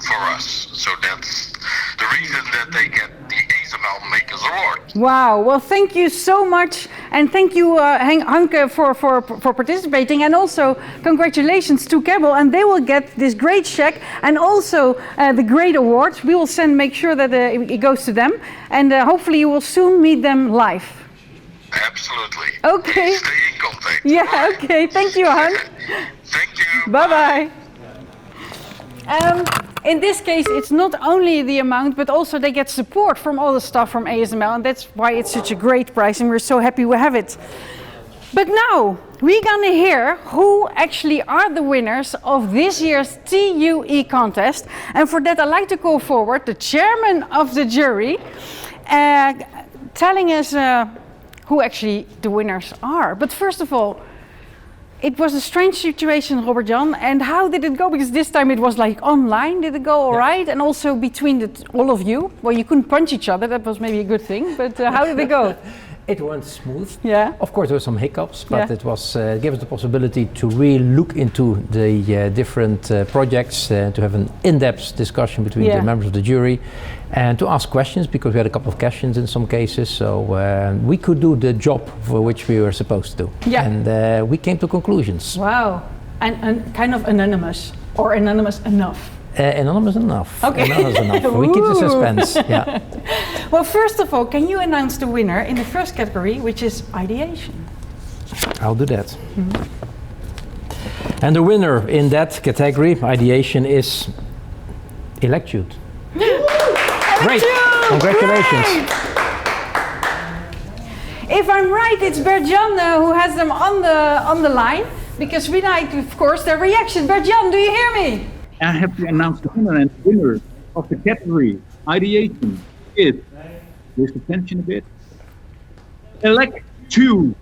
for us. So that's the reason that they get the ASML Makers Award. Wow, well thank you so much, and thank you Hanke for participating, and also congratulations to Kebbel, and they will get this great check and also the great award. We will make sure that it goes to them, and hopefully you will soon meet them live. Absolutely. Okay. Stay in contact. Yeah, Bye. okay. Thank you, Hank. Thank you. Bye-bye. In this case, it's not only the amount, but also they get support from all the staff from ASML, and that's why it's such a great prize, and we're so happy we have it. But now we're gonna hear who actually are the winners of this year's TUE contest. And for that, I'd like to call forward the chairman of the jury, telling us who actually the winners are. But first of all, it was a strange situation, Robert-Jan, and how did it go? Because this time it was like online. Did it go all right? And also between all of you, well, you couldn't punch each other. That was maybe a good thing. But how did it go? It went smooth. Yeah. Of course, there were some hiccups, but it was gave us the possibility to really look into the different projects, to have an in-depth discussion between the members of the jury, and to ask questions, because we had a couple of questions in some cases. So we could do the job for which we were supposed to. Yeah. And we came to conclusions. Wow. And kind of anonymous, or anonymous enough. Anonymous enough. Okay. Anonymous enough. We keep the suspense. Yeah. Well, first of all, can you announce the winner in the first category, which is ideation? I'll do that. And the winner in that category, ideation, is Electute. Great. Congratulations. Great. If I'm right, it's Bert-Jan who has them on the line, because we like, of course, their reaction. Bert-Jan, do you hear me? I have to announce the winner, and the winner of the category ideation is, with attention a bit, Electute.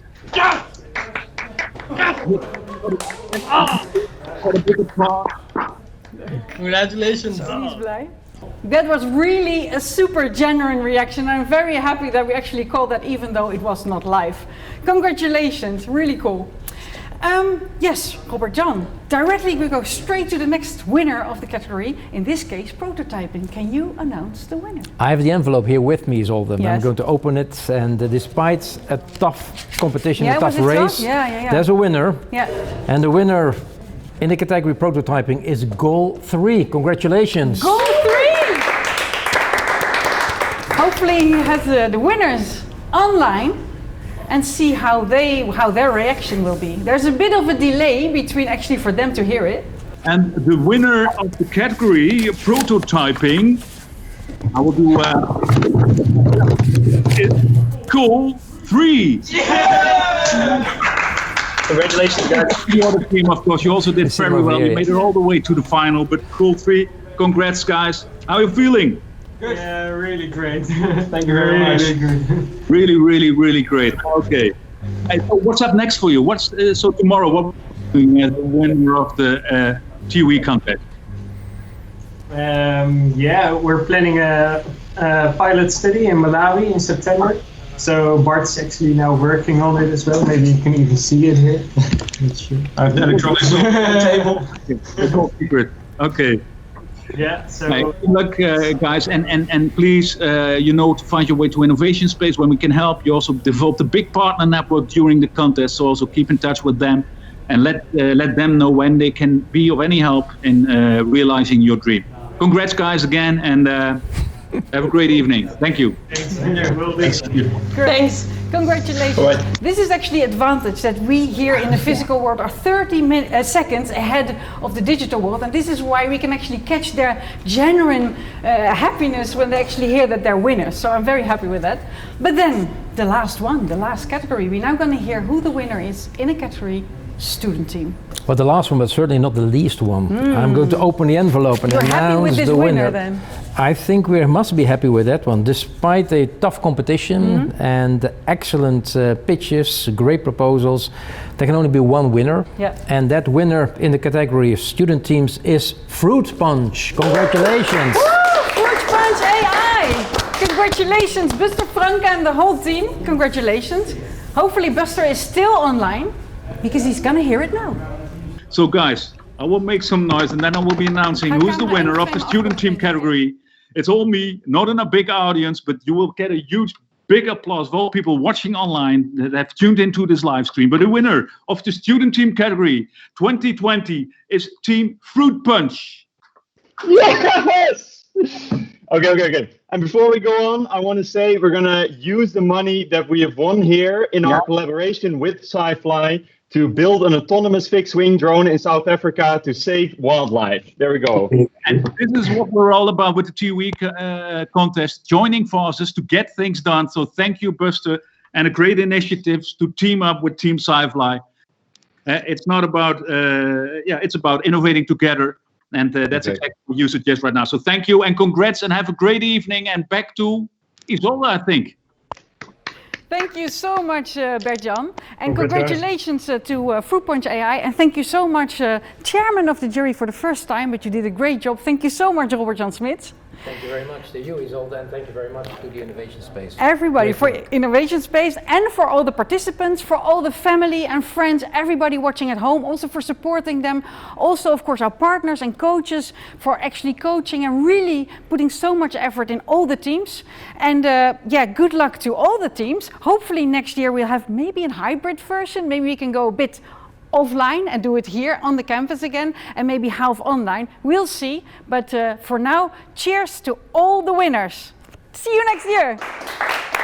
Congratulations. That was really a super genuine reaction. I'm very happy that we actually called that, even though it was not live. Congratulations, really cool. Yes, Robert-Jan, directly we go straight to the next winner of the category, in this case prototyping. Can you announce the winner? I have the envelope here with me, Zolder. Yes. I'm going to open it, and despite a tough competition, a tough race, there's a winner. Yeah. And the winner in the category prototyping is goal 3. Congratulations. Goal 3! Hopefully he has the winners online and see how their reaction will be. There's a bit of a delay between actually for them to hear it. And the winner of the category prototyping, I will do is goal 3. Congratulations, guys. The other team, of course, you also did very well. You made it all the way to the final, but goal 3, congrats, guys. How are you feeling? Good. Yeah, really great. Thank you very much. Really, really, really great. Okay. Hey, so what's up next for you? So tomorrow, what are you doing as the winner of the TUE contest? Yeah, we're planning a pilot study in Malawi in September. So Bart's actually now working on it as well. Maybe you can even see it here. Electronics on the table. It's all secret. Okay. Yeah, so good luck, guys, and please, to find your way to innovation space when we can help. You also developed a big partner network during the contest, so also keep in touch with them and let them know when they can be of any help in realizing your dream. Congrats, guys, again, and have a great evening. Thank you. Thanks. Thanks. Congratulations. Right. This is actually advantage that we here in the physical world are 30 seconds ahead of the digital world, and this is why we can actually catch their genuine happiness when they actually hear that they're winners. So I'm very happy with that. But then the last category, we're now going to hear who the winner is in a category student team. Well, the last one, but certainly not the least one. I'm going to open the envelope and announce the winner. Then? I think we must be happy with that one. Despite a tough competition and excellent pitches, great proposals, there can only be one winner. Yeah. And that winner in the category of student teams is Fruit Punch. Congratulations. Woo! Fruit Punch AI! Congratulations, Buster, Franka and the whole team. Congratulations. Hopefully Buster is still online, because he's gonna hear it now. So guys, I will make some noise and then I will be announcing who's the winner of the student team category. It's all me, not in a big audience, but you will get a huge, big applause of all people watching online that have tuned into this live stream. But the winner of the student team category 2020 is Team Fruit Punch. Yes! Okay. And before we go on, I want to say we're going to use the money that we have won here in our collaboration with SciFly to build an autonomous fixed-wing drone in South Africa to save wildlife. There we go. And this is what we're all about with the TUE contest, joining forces to get things done. So thank you, Buster and a great initiatives to team up with Team Sci-Fly. It's not about, it's about innovating together. And that's exactly what you suggest right now. So thank you and congrats and have a great evening. And back to Isolde, I think. Thank you so much, Bert-Jan. And congratulations to Fruitpunch AI. And thank you so much, Chairman of the jury for the first time, but you did a great job. Thank you so much, Robert-Jan Smits. Thank you very much to you, Isolde, and thank you very much to the Innovation Space. Everybody for Innovation Space and for all the participants, for all the family and friends, everybody watching at home, also for supporting them. Also, of course, our partners and coaches for actually coaching and really putting so much effort in all the teams. And good luck to all the teams. Hopefully next year we'll have maybe a hybrid version. Maybe we can go a bit offline and do it here on the campus again, and maybe half online. We'll see. But for now, cheers to all the winners. See you next year.